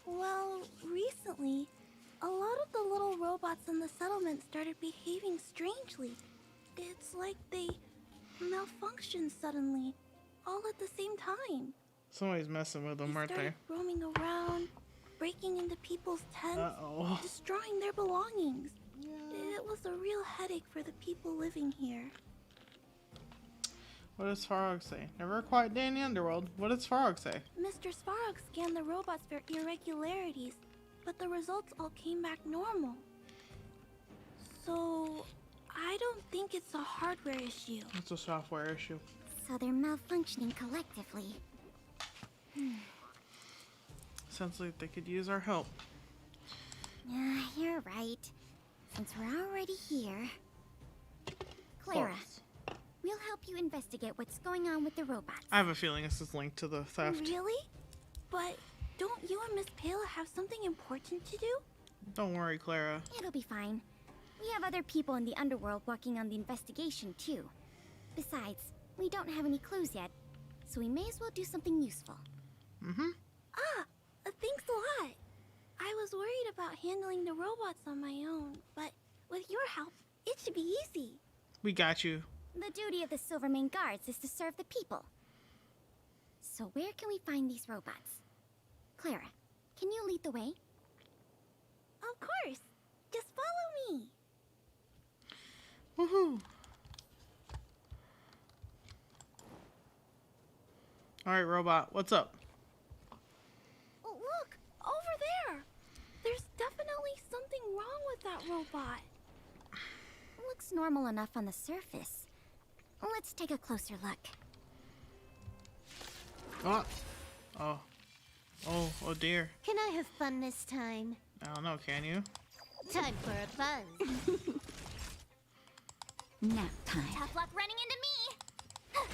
Well, recently, a lot of the little robots in the settlement started behaving strangely. It's like they malfunctioned suddenly, all at the same time. Somebody's messing with them, aren't they? Roaming around, breaking into people's tents, Uh-oh. destroying their belongings. It was a real headache for the people living here. What does Farog say? Never a quiet day in the underworld. What does Farog say? Mr. Svarog scanned the robots for irregularities, but the results all came back normal. So, I don't think it's a hardware issue. It's a software issue. So they're malfunctioning collectively. Sounds like they could use our help. You're right. Since we're already here... Clara, we'll help you investigate what's going on with the robots. I have a feeling this is linked to the theft. Really? But don't you and Miss Pela have something important to do? Don't worry, Clara. It'll be fine. We have other people in the underworld working on the investigation, too. Besides, we don't have any clues yet, so we may as well do something useful. Mm-hmm. Thanks a lot. I was worried about handling the robots on my own, but with your help, it should be easy. We got you. The duty of the Silvermane Guards is to serve the people. So where can we find these robots? Clara, can you lead the way? Of course. Just follow me. Woohoo! Alright, robot, what's up? Look, over there. There's definitely something wrong with that robot. Looks normal enough on the surface. Let's take a closer look. Oh dear. Can I have fun this time? I don't know, can you? Time for a buzz. Nap time. Tough luck running into me.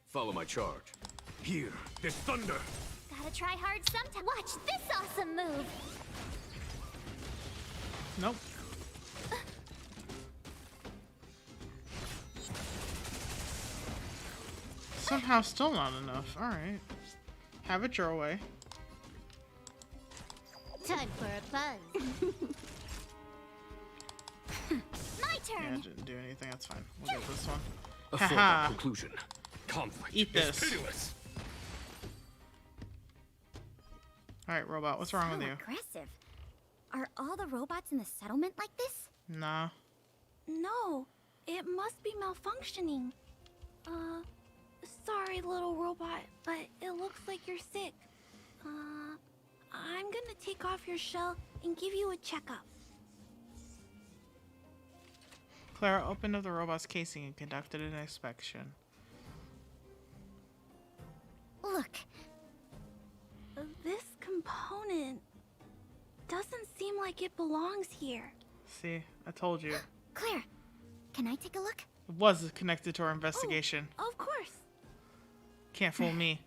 Follow my charge. Here, there's thunder. Gotta try hard sometime. Watch this awesome move. Nope. Somehow still not enough. Alright. Have it your way. Time for a buzz. My Yeah, turn. didn't do anything. That's fine. We'll get this one. A Haha. foregone conclusion. Conflict Eat is this. pitiless. Alright, robot, what's wrong with you? Aggressive. Are all the robots in the settlement like this? Nah. No, it must be malfunctioning. Sorry, little robot, but it looks like you're sick. I'm gonna take off your shell and give you a checkup. Clara opened up the robot's casing and conducted an inspection. Look. This component doesn't seem like it belongs here. See, I told you. Claire, can I take a look? It was connected to our investigation. Oh, of course. Can't fool me.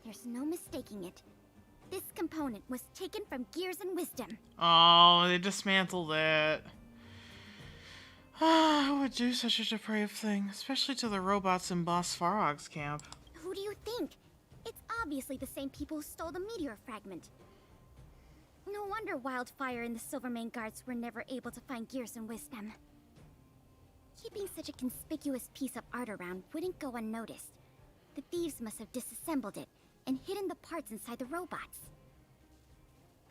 There's no mistaking it. This component was taken from Gears and Wisdom. Oh, they dismantled it. Who would do such a depraved thing? Especially to the robots in Boss Farog's camp. Who do you think? It's obviously the same people who stole the meteor fragment. No wonder Wildfire and the Silvermane Guards were never able to find Gears and Wisdom. Keeping such a conspicuous piece of art around wouldn't go unnoticed. The thieves must have disassembled it and hidden the parts inside the robots.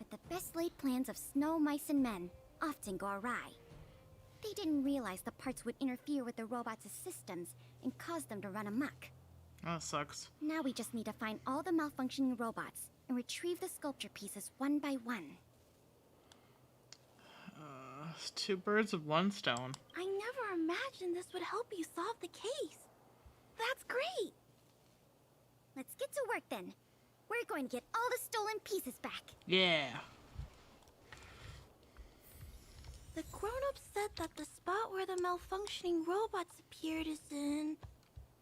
But the best laid plans of snow, mice, and men often go awry. They didn't realize the parts would interfere with the robots' systems and cause them to run amok. Oh, that sucks. Now we just need to find all the malfunctioning robots and retrieve the sculpture pieces one by one. It's two birds with one stone. I never imagined this would help you solve the case. That's great! Let's get to work then. We're going to get all the stolen pieces back. Yeah. The grown-ups said that the spot where the malfunctioning robots appeared is in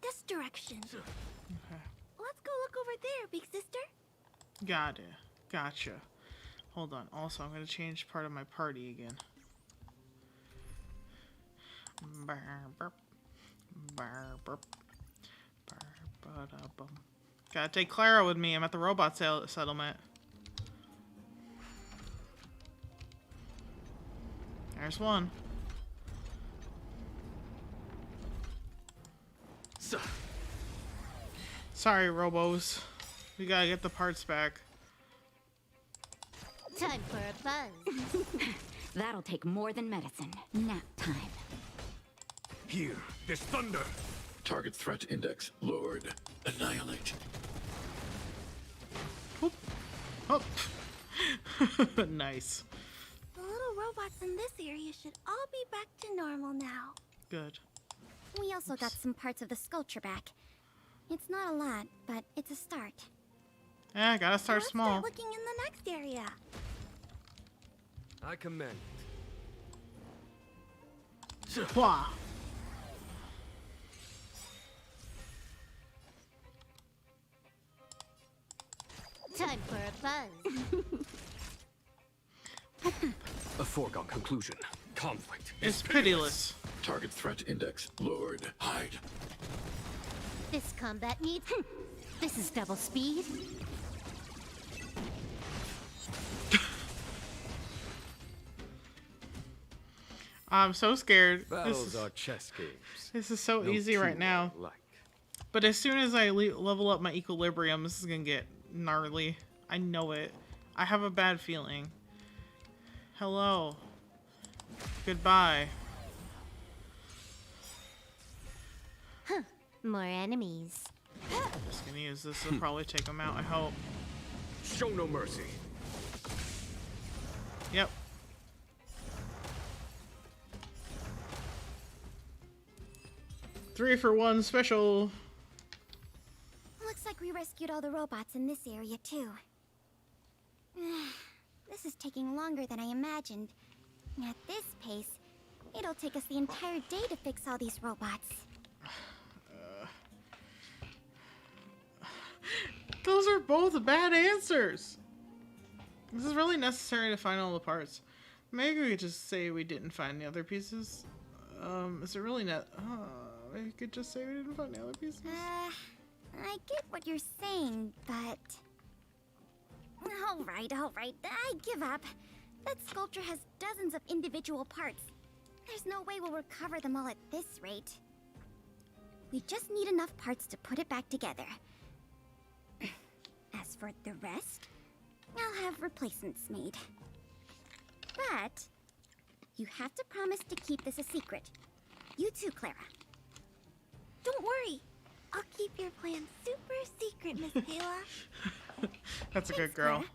this direction. Okay. Let's go look over there, big sister. Got it. Gotcha. Hold on. Also, I'm going to change part of my party again. Gotta take Clara with me. I'm at the robot settlement. There's one. Sorry, Robos. We gotta get the parts back. Time for a buzz. That'll take more than medicine. Nap time. Here, there's thunder. Target threat index lowered. Annihilate. Oop. Oh. Nice. The little robots in this area should all be back to normal now. Good. We also got some parts of the sculpture back. It's not a lot, but it's a start. Yeah, gotta start Let's small. start looking in the next area. I commend. Wah. Time for a buzz. A foregone conclusion. Conflict It's pitiless. Target threat index lowered. Hide. This combat needs. This is double speed. I'm so scared. Battles are chess games. This is so No easy two right now. are alike. But as soon as I level up my equilibrium, this is gonna get gnarly. I know it. I have a bad feeling. Hello. Goodbye. More enemies. Just gonna use this to probably take them out, I hope. Show no mercy. Yep. Three for one special. Looks like we rescued all the robots in this area, too. This is taking longer than I imagined. At this pace, it'll take us the entire day to fix all these robots. Those are both bad answers. This is really necessary to find all the parts. Maybe we could just say we didn't find the other pieces. Is it really not? We could just say we didn't find the other pieces. I get what you're saying, but... Alright, I give up. That sculpture has dozens of individual parts. There's no way we'll recover them all at this rate. We just need enough parts to put it back together. As for the rest, I'll have replacements made. But you have to promise to keep this a secret. You too, Clara. Don't worry. I'll keep your plan super secret, Miss Kayla. That's a good girl. Clara.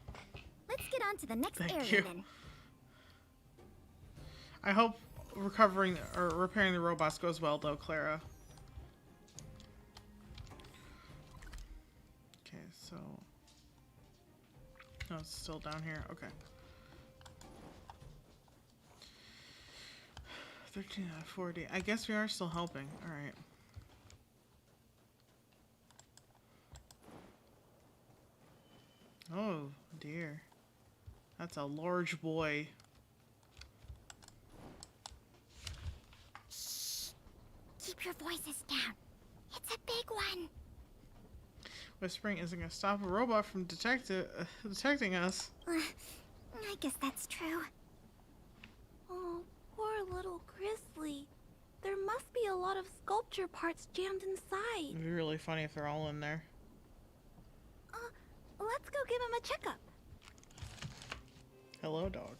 Let's get on to the next Thank area you. then. I hope recovering or repairing the robots goes well, though, Clara. Okay, so... Oh, it's still down here. Okay. 13 out of 40. I guess we are still helping. Alright. Oh, dear. That's a large boy. Shh. Keep your voices down. It's a big one. Whispering isn't gonna stop a robot from detecting us. I guess that's true. Oh, poor little Grizzly. There must be a lot of sculpture parts jammed inside. It'd be really funny if they're all in there. Let's go give him a checkup. Hello, dog.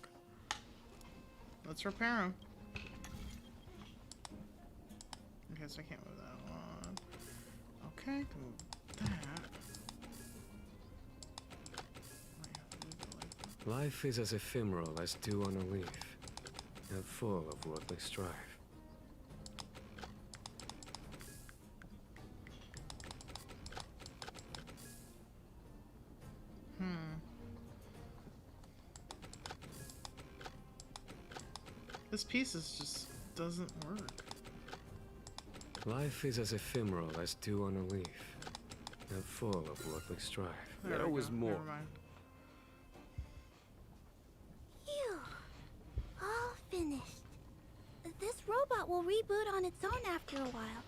Let's repair him. Okay, so I can't move that one. Okay, can move that. Life is as ephemeral as dew on a leaf, and full of worldly strife. This piece just doesn't work. Life is as ephemeral as dew on a leaf, and full of worldly strife. There was more. Never mind. Phew. All finished. This robot will reboot on its own after a while.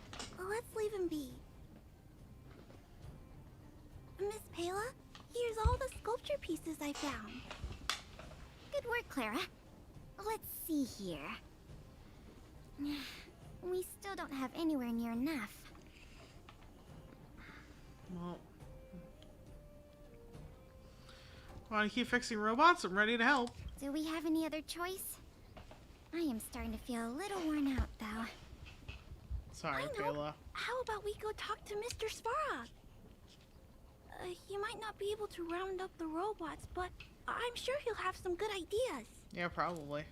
Let's leave him be. Miss Pela, here's all the sculpture pieces I found. Good work, Clara. Let's see here. We still don't have anywhere near enough. Well, want to keep fixing robots? I'm ready to help. Do we have any other choice? I am starting to feel a little worn out, though. Sorry, I know. Pela. How about we go talk to Mr. Svarog? He might not be able to round up the robots, but I'm sure he'll have some good ideas. Yeah, probably.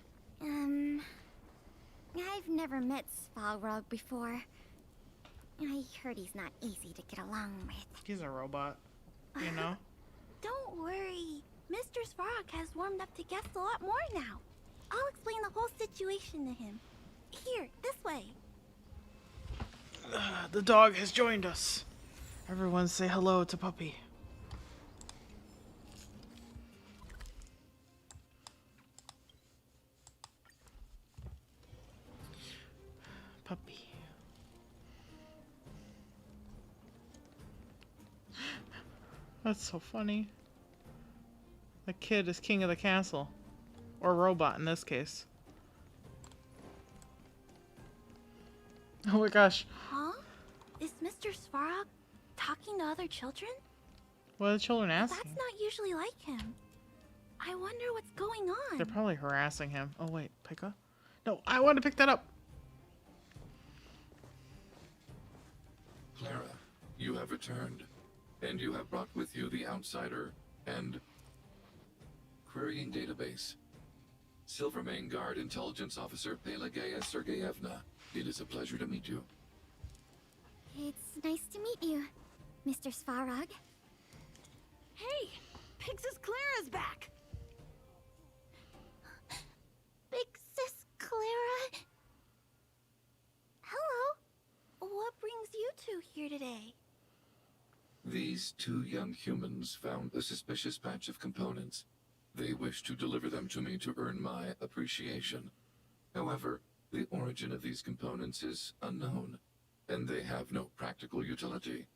I've never met Svarog before. I heard he's not easy to get along with. He's a robot, you know? Don't worry. Mr. Svarog has warmed up to guests a lot more now. I'll explain the whole situation to him. Here, this way. The dog has joined us. Everyone say hello to Puppy. Puppy. That's so funny. The kid is king of the castle. Or robot in this case. Oh my gosh. Huh? Is Mr. Svarog talking to other children? What are the children asking? That's not usually like him. I wonder what's going on. They're probably harassing him. Oh wait, pick up? No, I want to pick that up. Clara, you have returned, and you have brought with you the Outsider and Querying Database. Silvermane Guard Intelligence Officer Pelageya Sergeyevna. It is a pleasure to meet you. It's nice to meet you, Mr. Svarog. Hey! Big Sis Clara's back! Big Sis Clara? Hello. What brings you two here today? These two young humans found a suspicious batch of components. They wish to deliver them to me to earn my appreciation. However, the origin of these components is unknown, and they have no practical utility.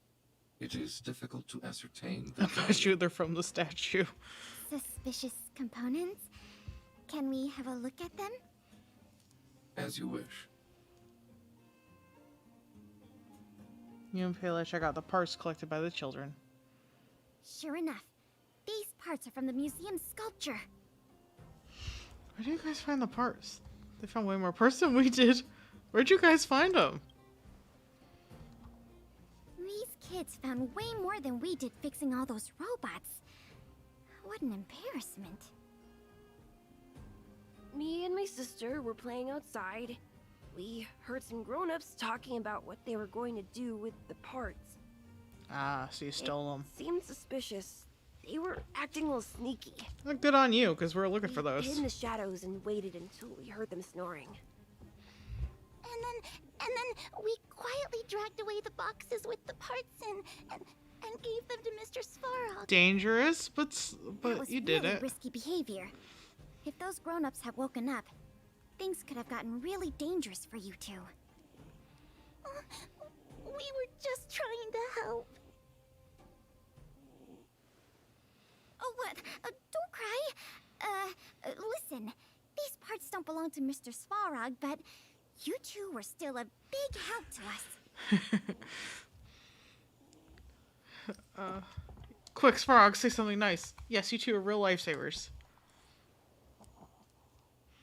It is difficult to ascertain the I'm sure they're from the statue. Suspicious components? Can we have a look at them? As you wish. You and Pela check out the parts collected by the children. Sure enough, these parts are from the museum's sculpture. Where do you guys find the parts? They found way more parts than we did. Where'd you guys find them? These kids found way more than we did fixing all those robots. What an embarrassment. Me and my sister were playing outside. We heard some grown-ups talking about what they were going to do with the parts. Ah, so you stole them. Seemed suspicious. They were acting a little sneaky. Well, good on you, because we're looking for We those. hid in the shadows and waited until we heard them snoring. And then we quietly dragged away the boxes with the parts and gave them to Mr. Svarog. Dangerous, but That was you did really it. risky behavior. If those grown-ups had woken up, things could have gotten really dangerous for you two. We were just trying to help. Oh, what? Don't cry. Listen, these parts don't belong to Mr. Svarog, but you two were still a big help to us. Quick, Svarog, say something nice. Yes, you two are real lifesavers.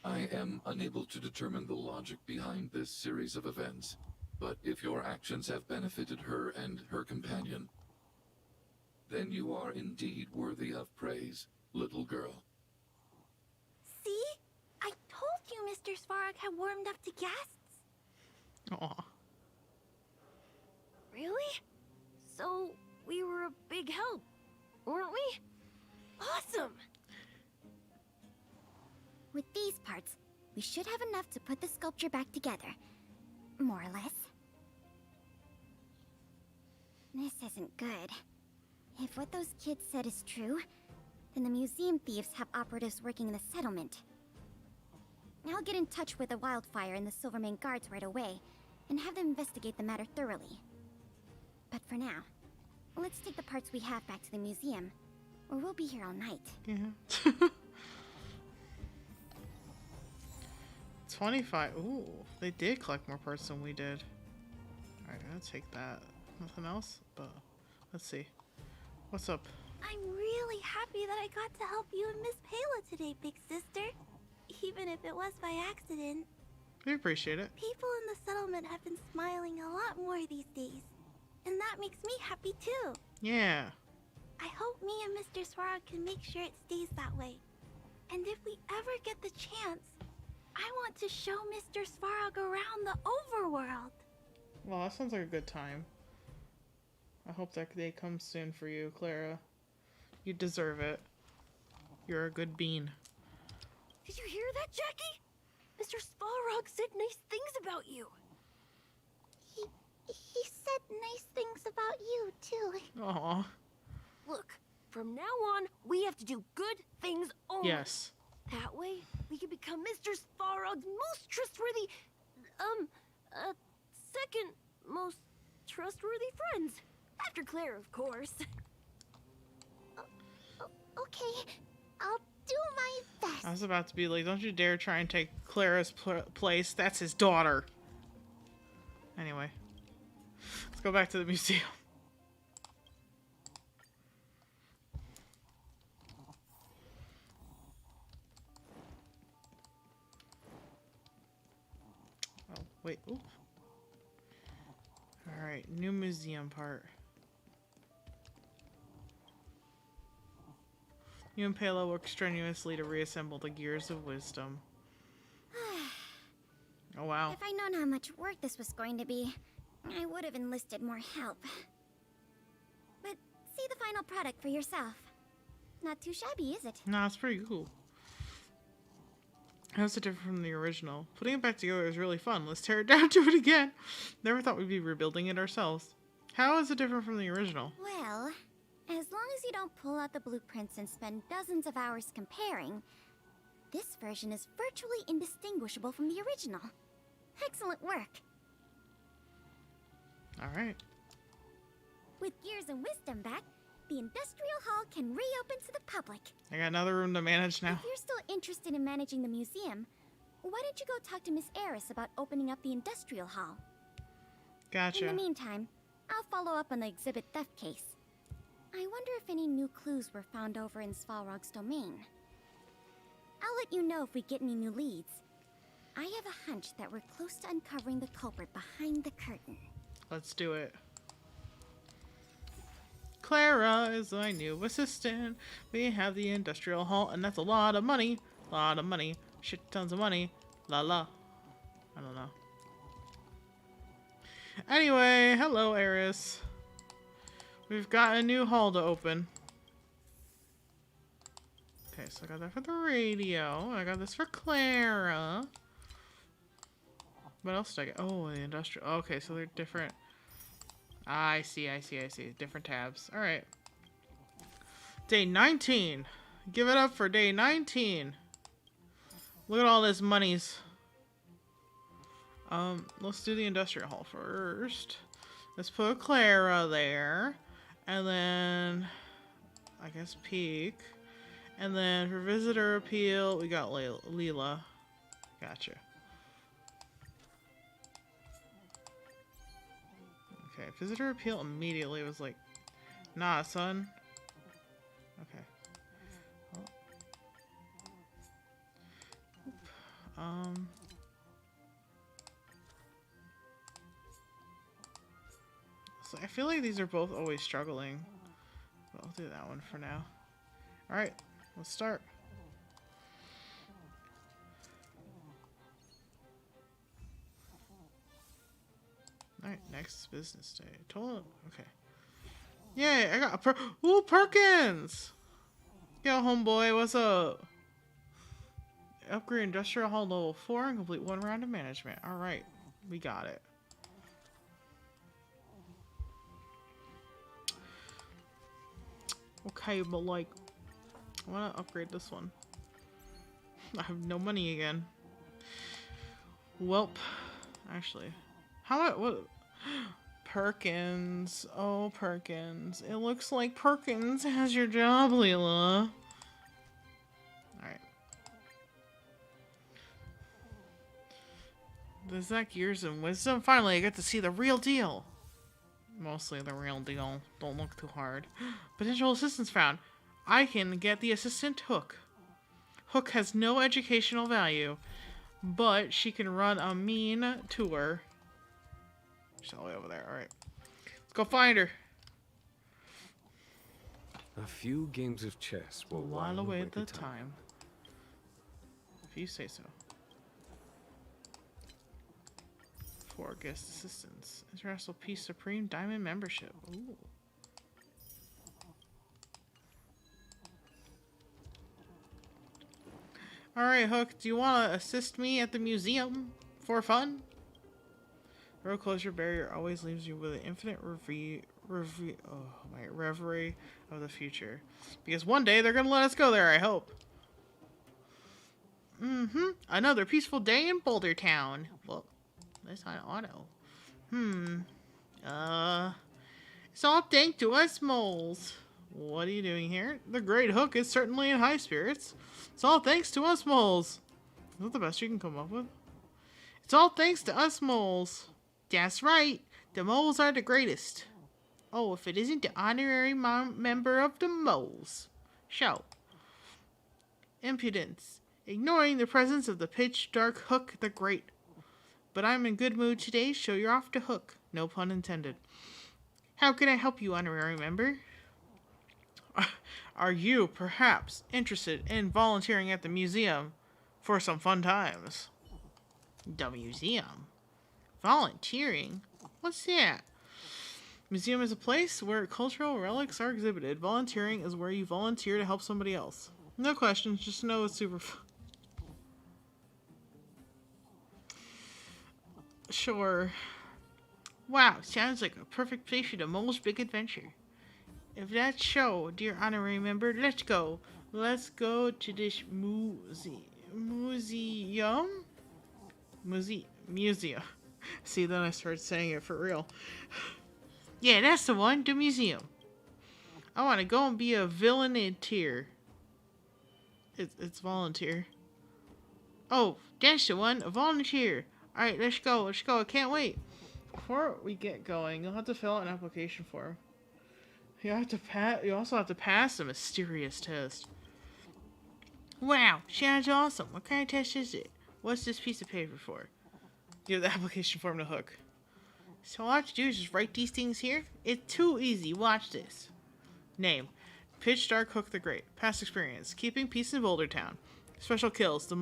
I am unable to determine the logic behind this series of events, but if your actions have benefited her and her companion, then you are indeed worthy of praise, little girl. See? I told you Mr. Svarog had warmed up to guests. Aw. Really? So, we were a big help, weren't we? Awesome! With these parts, we should have enough to put the sculpture back together. More or less. This isn't good. If what those kids said is true, then the museum thieves have operatives working in the settlement. I'll get in touch with the Wildfire and the Silvermane guards right away, and have them investigate the matter thoroughly. But for now, let's take the parts we have back to the museum, or we'll be here all night. Yeah. 25. Ooh, they did collect more parts than we did. Alright, I'll take that. Nothing else? But let's see. What's up? I'm really happy that I got to help you and Miss Payla today, big sister. Even if it was by accident. We appreciate it. People in the settlement have been smiling a lot more these days. And that makes me happy too. Yeah. I hope me and Mr. Svarog can make sure it stays that way. And if we ever get the chance, I want to show Mr. Svarog around the overworld. Well, that sounds like a good time. I hope that day comes soon for you, Clara. You deserve it. You're a good bean. Did you hear that, Jackie? Mr. Svarog said nice things about you. He said nice things about you, too. Aw. Look, from now on, we have to do good things only. Yes. That way, we can become Mr. Svarog's most trustworthy, second most trustworthy friends. After Claire, of course. Okay, I'll do my best. I was about to be like, don't you dare try and take Clara's place. That's his daughter. Anyway. Let's go back to the museum. Oh, wait. Ooh. Alright, new museum part. You and Pela work strenuously to reassemble the Gears of Wisdom. Oh, wow. If I'd known how much work this was going to be, I would have enlisted more help. But see the final product for yourself. Not too shabby, is it? No, it's pretty cool. How's it different from the original? Putting it back together is really fun. Let's tear it down, do it again. Never thought we'd be rebuilding it ourselves. How is it different from the original? Well, as long as you don't pull out the blueprints and spend dozens of hours comparing, this version is virtually indistinguishable from the original. Excellent work. Alright. With Gears and Wisdom back, the Industrial Hall can reopen to the public. I got another room to manage now. If you're still interested in managing the museum, why don't you go talk to Miss Eris about opening up the Industrial Hall? Gotcha. In the meantime, I'll follow up on the exhibit theft case. I wonder if any new clues were found over in Svarog's domain. I'll let you know if we get any new leads. I have a hunch that we're close to uncovering the culprit behind the curtain. Let's do it. Clara is my new assistant. We have the Industrial Hall, and that's a lot of money. A lot of money. Shit tons of money. La la. I don't know. Anyway, hello, Eris. We've got a new hall to open. Okay, so I got that for the radio. I got this for Clara. What else did I get? Oh, the industrial. Okay, so they're different. I see. Different tabs. Alright. Day 19. Give it up for day 19. Look at all this monies. Let's do the industrial hall first. Let's put Clara there. And then, I guess Peak. And then for visitor appeal, we got Leela. Gotcha. Okay, visitor appeal immediately was like, nah, son. Okay. Oh. So I feel like these are both always struggling. But I'll do that one for now. Alright, let's start. Alright, next business day. Total. Okay. Yay, I got a Ooh, Perkins! Yo, homeboy, what's up? Upgrade Industrial Hall level 4 and complete 1 round of management. Alright, we got it. Okay, but like, I want to upgrade this one. I have no money again. Welp. Actually, what? Perkins. Oh, Perkins. It looks like Perkins has your job, Leela. Alright. There's that Gears and Wisdom. Finally, I get to see the real deal. Mostly the real deal. Don't look too hard. Potential assistance found. I can get the assistant Hook. Hook has no educational value, but she can run a mean tour. She's all the way over there. Alright. Let's go find her. A few games of chess will while away the time. If you say so. 4 guest assistants. International Peace Supreme Diamond membership. Ooh. Alright, Hook, do you want to assist me at the museum for fun? Road closure barrier always leaves you with an infinite reverie of the future. Because one day they're going to let us go there, I hope. Another peaceful day in Boulder Town. Well, that's on auto. It's all thanks to us moles. What are you doing here? The great Hook is certainly in high spirits. It's all thanks to us moles. Is that the best you can come up with? It's all thanks to us moles. That's right. The moles are the greatest. Oh, if it isn't the honorary member of the moles. Shout. Impudence. Ignoring the presence of the pitch dark Hook the Great. But I'm in good mood today, so you're off to Hook. No pun intended. How can I help you, honorary member? Are you, perhaps, interested in volunteering at the museum for some fun times? The museum? Volunteering? What's that? Museum is a place where cultural relics are exhibited. Volunteering is where you volunteer to help somebody else. No questions, just know it's super fun. Sure. Wow, sounds like a perfect place for the mole's big adventure. If that's so, dear honorary member, let's go. Let's go to this museum? Museum. See, then I started saying it for real. Yeah, that's the one, the museum. I want to go and be a volunteer. It's volunteer. Oh, that's the one, a volunteer. Alright, let's go, let's go. I can't wait. Before we get going, you'll have to fill out an application form. You also have to pass a mysterious test. Wow, sounds awesome. What kind of test is it? What's this piece of paper for? Give the application form to Hook. So all I have to do is just write these things here? It's too easy. Watch this. Name. Pitch Dark Hook the Great. Past experience. Keeping peace in Boulder Town. Special kills.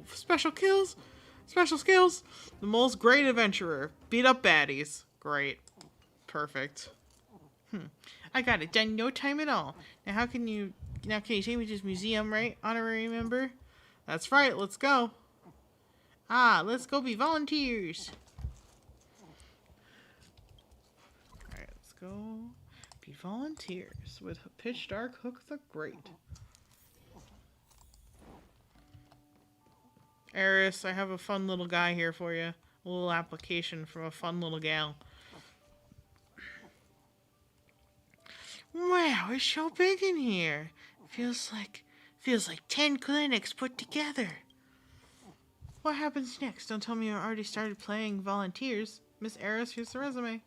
Special skills. The mole's great adventurer. Beat up baddies. Great. Perfect. I got it done no time at all. Now can you take me to this museum, right, honorary member? That's right, let's go. Let's go be volunteers. Alright, let's go be volunteers with Pitch Dark Hook the Great. Eris, I have a fun little guy here for you. A little application from a fun little gal. Wow, it's so big in here. Feels like 10 clinics put together. What happens next? Don't tell me you already started playing volunteers. Miss Eris, here's the resume.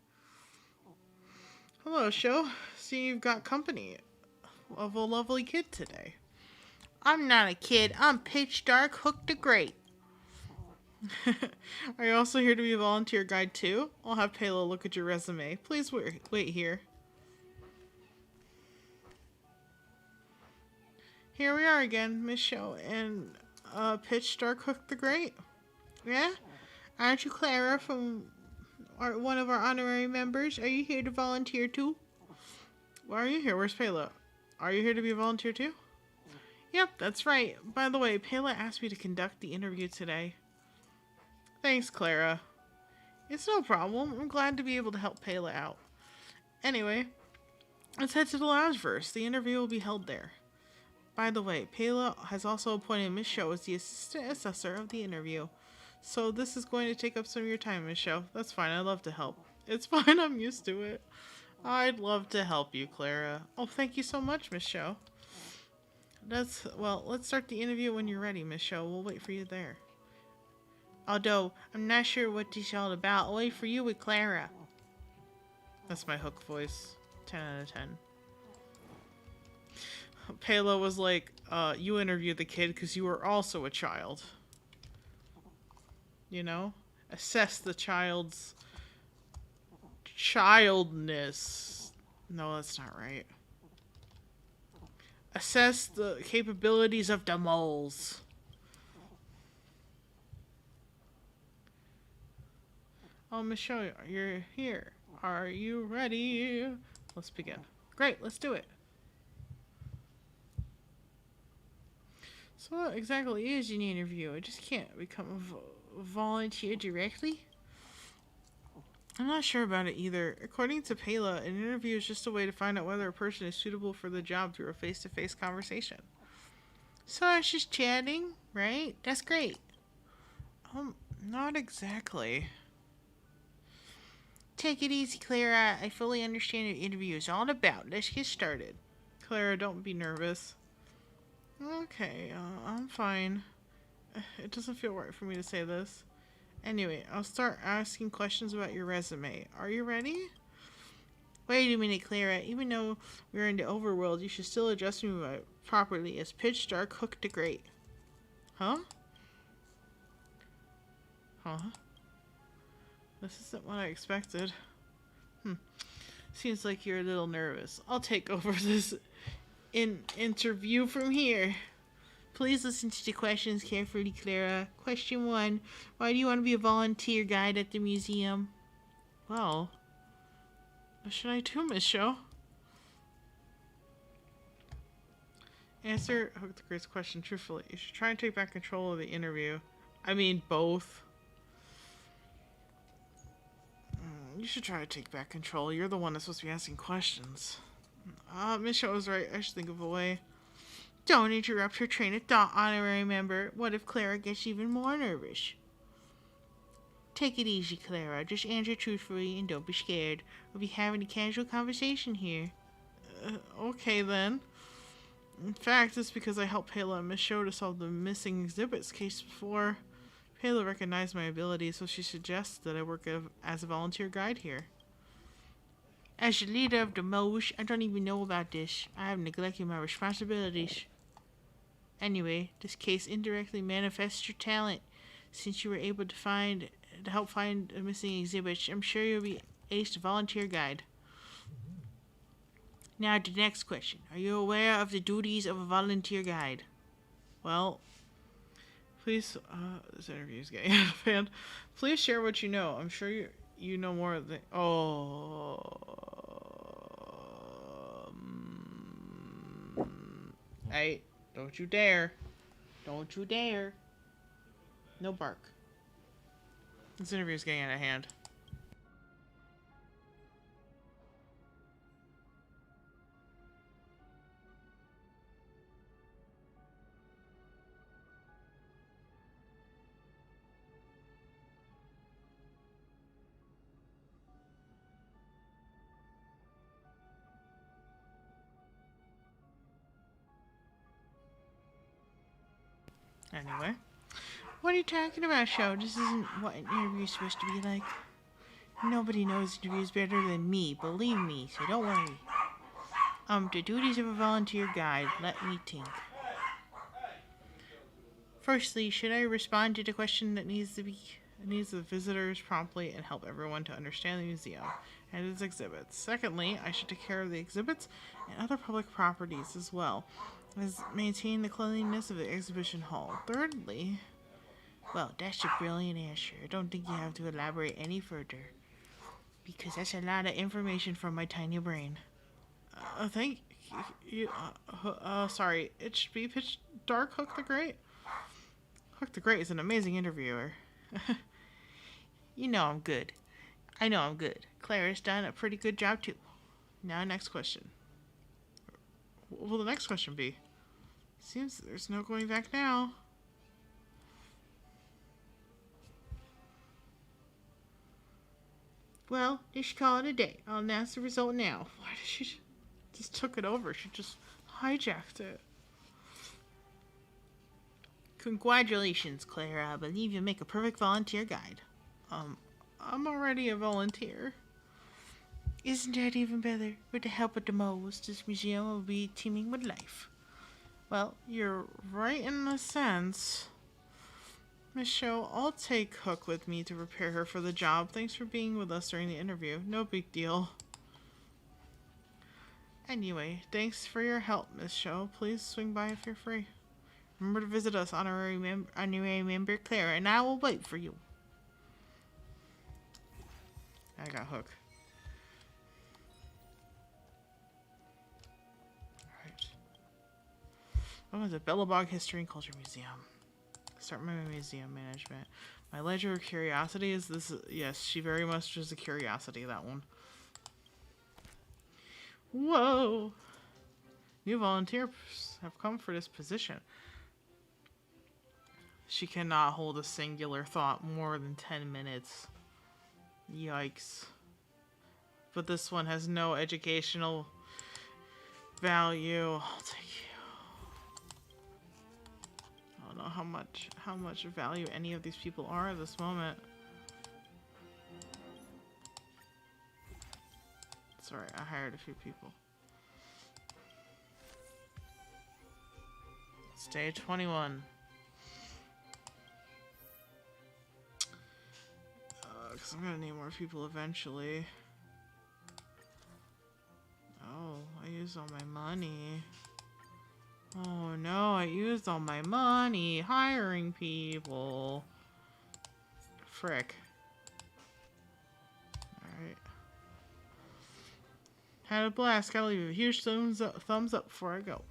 Hello, show. See, you've got company of a lovely kid today. I'm not a kid. I'm Pitch Dark Hook the Great. Are you also here to be a volunteer guide too? I'll have Payla look at your resume. Please wait here. Here we are again, Miss Show and Pitch Star Cook the Great. Yeah? Aren't you Clara from one of our honorary members? Are you here to volunteer too? Why are you here? Where's Payla? Are you here to be a volunteer too? Yep, that's right. By the way, Payla asked me to conduct the interview today. Thanks, Clara. It's no problem. I'm glad to be able to help Payla out. Anyway, let's head to the lounge first. The interview will be held there. By the way, Payla has also appointed Miss Show as the assistant assessor of the interview. So this is going to take up some of your time, Miss Show. That's fine. I'd love to help. It's fine. I'm used to it. I'd love to help you, Clara. Oh, thank you so much, Miss Show. Well, let's start the interview when you're ready, Miss Show. We'll wait for you there. Although, I'm not sure what this is all about. I'll wait for you with Clara. That's my hook voice. 10 out of 10. Payla was like, you interviewed the kid because you were also a child. You know? Assess the child's childness. No, that's not right. Assess the capabilities of the moles. Oh, Michelle, you're here. Are you ready? Let's begin. Great, let's do it. So what exactly is an interview? I just can't become a volunteer directly? I'm not sure about it either. According to Payla, an interview is just a way to find out whether a person is suitable for the job through a face-to-face conversation. So I was just chatting, right? That's great. Not exactly. Take it easy, Clara. I fully understand what the interview is all about. Let's get started. Clara, don't be nervous. Okay, I'm fine. It doesn't feel right for me to say this. Anyway, I'll start asking questions about your resume. Are you ready? Wait a minute, Clara. Even though we're in the overworld, you should still address me properly as Pitch Star Cook the Great. Huh? Huh? This isn't what I expected. Seems like you're a little nervous. I'll take over this interview from here. Please listen to the questions carefully, Clara. Question 1. Why do you want to be a volunteer guide at the museum? Well, what should I do, Miss Show? Answer Hook the Great's question truthfully. You should try and take back control of the interview. I mean, both. You should try to take back control. You're the one that's supposed to be asking questions. Miss Show was right. I should think of a way. Don't interrupt her train of thought, honorary member. What if Clara gets even more nervous? Take it easy, Clara. Just answer truthfully and don't be scared. We'll be having a casual conversation here. Okay then. In fact, it's because I helped Payla and Miss Show to solve the missing exhibits case before. Payla recognized my abilities, so she suggests that I work as a volunteer guide here. As the leader of the Mosh, I don't even know about this. I have neglected my responsibilities. Anyway, this case indirectly manifests your talent. Since you were able to help find a missing exhibit, I'm sure you'll be ace volunteer guide. Now the next question. Are you aware of the duties of a volunteer guide? Well, please, this interview is getting out of hand. Please share what you know. I'm sure you know more than... Hey, don't you dare. Don't you dare. No bark. This interview is getting out of hand. Anyway. What are you talking about, Show? This isn't what an interview is supposed to be like. Nobody knows interviews better than me, believe me, so don't worry. The duties of a volunteer guide, let me think. Firstly, should I respond to the question that needs the visitors promptly and help everyone to understand the museum and its exhibits? Secondly, I should take care of the exhibits and other public properties as well as maintain the cleanliness of the exhibition hall. Thirdly, well, that's a brilliant answer. I don't think you have to elaborate any further because that's a lot of information from my tiny brain. Thank you. Sorry. It should be pitch dark. Hook the Great. Hook the Great is an amazing interviewer. You know I'm good. I know I'm good. Clara's done a pretty good job too. Now, next question. What will the next question be? Seems there's no going back now. Well, you should call it a day. I'll announce the result now. Why did she just took it over? She just hijacked it. Congratulations, Clara. I believe you make a perfect volunteer guide. I'm already a volunteer. Isn't that even better? With the help of the moles, this museum will be teeming with life. Well, you're right in a sense. Miss Show, I'll take Hook with me to prepare her for the job. Thanks for being with us during the interview. No big deal. Anyway, thanks for your help, Miss Show. Please swing by if you're free. Remember to visit us, honorary member Clara, and I will wait for you. I got Hook. Alright. Oh, the Belobog History and Culture Museum. Start my museum management. My ledger of curiosity is this. Yes, she very much is a curiosity, that one. Whoa! New volunteers have come for this position. She cannot hold a singular thought more than 10 minutes. Yikes. But this one has no educational value. I'll take you. I don't know how much value any of these people are at this moment. Sorry, I hired a few people. It's day 21. Because I'm gonna need more people eventually. Oh, I used all my money. Oh no, I used all my money hiring people. Frick. Alright. Had a blast. Gotta leave a huge thumbs up before I go.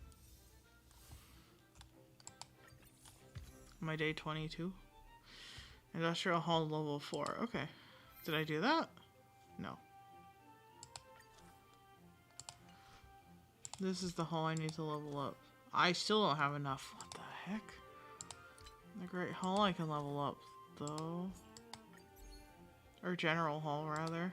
My day 22. Industrial Hall level 4. Okay. Did I do that? No. This is the hall I need to level up. I still don't have enough. What the heck? The Great Hall I can level up, though. Or General Hall, rather.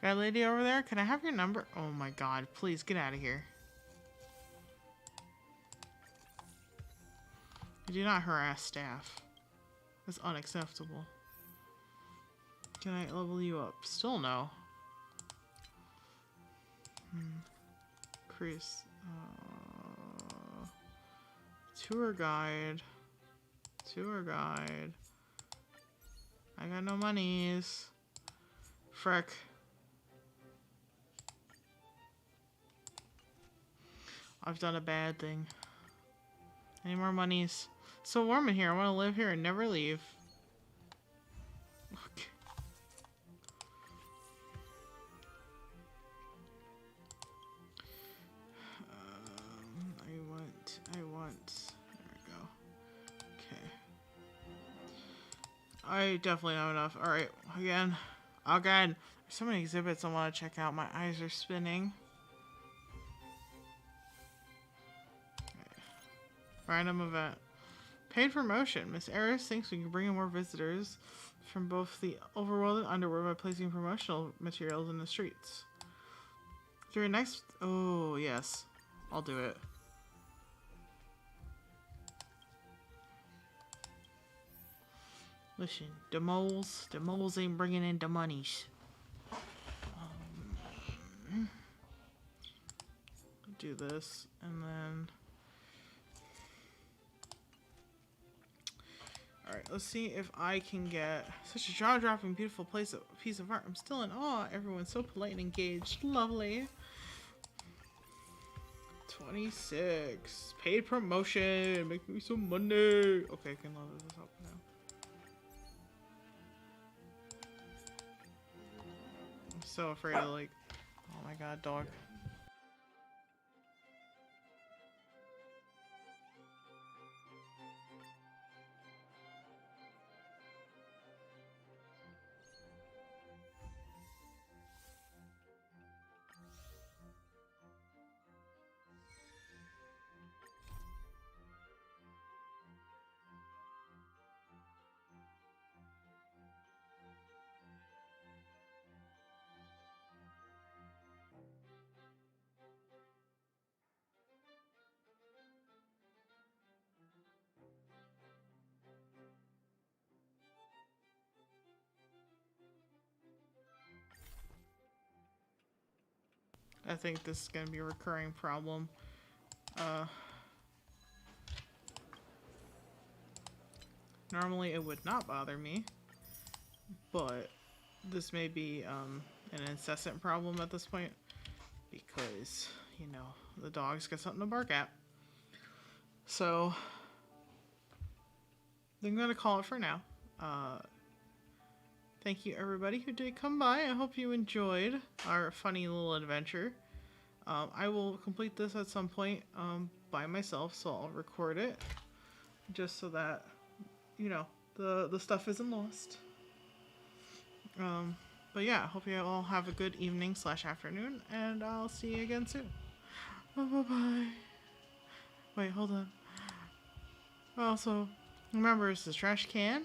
Guy lady over there, can I have your number? Oh my god, please get out of here. You do not harass staff. That's unacceptable. Can I level you up? Still no. Increase. Tour guide. Tour guide. I got no monies. Frick. I've done a bad thing. Any more monies? It's so warm in here. I want to live here and never leave. Okay. I want. There we go. Okay. I definitely have enough. All right. Again. There's so many exhibits I want to check out. My eyes are spinning. Random event. Paid promotion. Miss Eris thinks we can bring in more visitors from both the overworld and underworld by placing promotional materials in the streets. During next... Oh, yes. I'll do it. Listen, the moles ain't bringing in the monies. Do this, and then... Alright, let's see if I can get such a jaw-dropping, beautiful piece of art. I'm still in awe. Everyone's so polite and engaged. Lovely. 26. Paid promotion. Make me some money. Okay, I can level this up now. I'm so afraid of, like... Oh my god, dog. I think this is going to be a recurring problem. Normally it would not bother me, but this may be an incessant problem at this point because, you know, the dogs got something to bark at. So I'm going to call it for now. Thank you everybody who did come by. I hope you enjoyed our funny little adventure. I will complete this at some point by myself, so I'll record it just so that, you know, the stuff isn't lost. But yeah, I hope you all have a good evening / afternoon, and I'll see you again soon. Bye-bye. Wait, hold on. Also, remember, it's the trash can,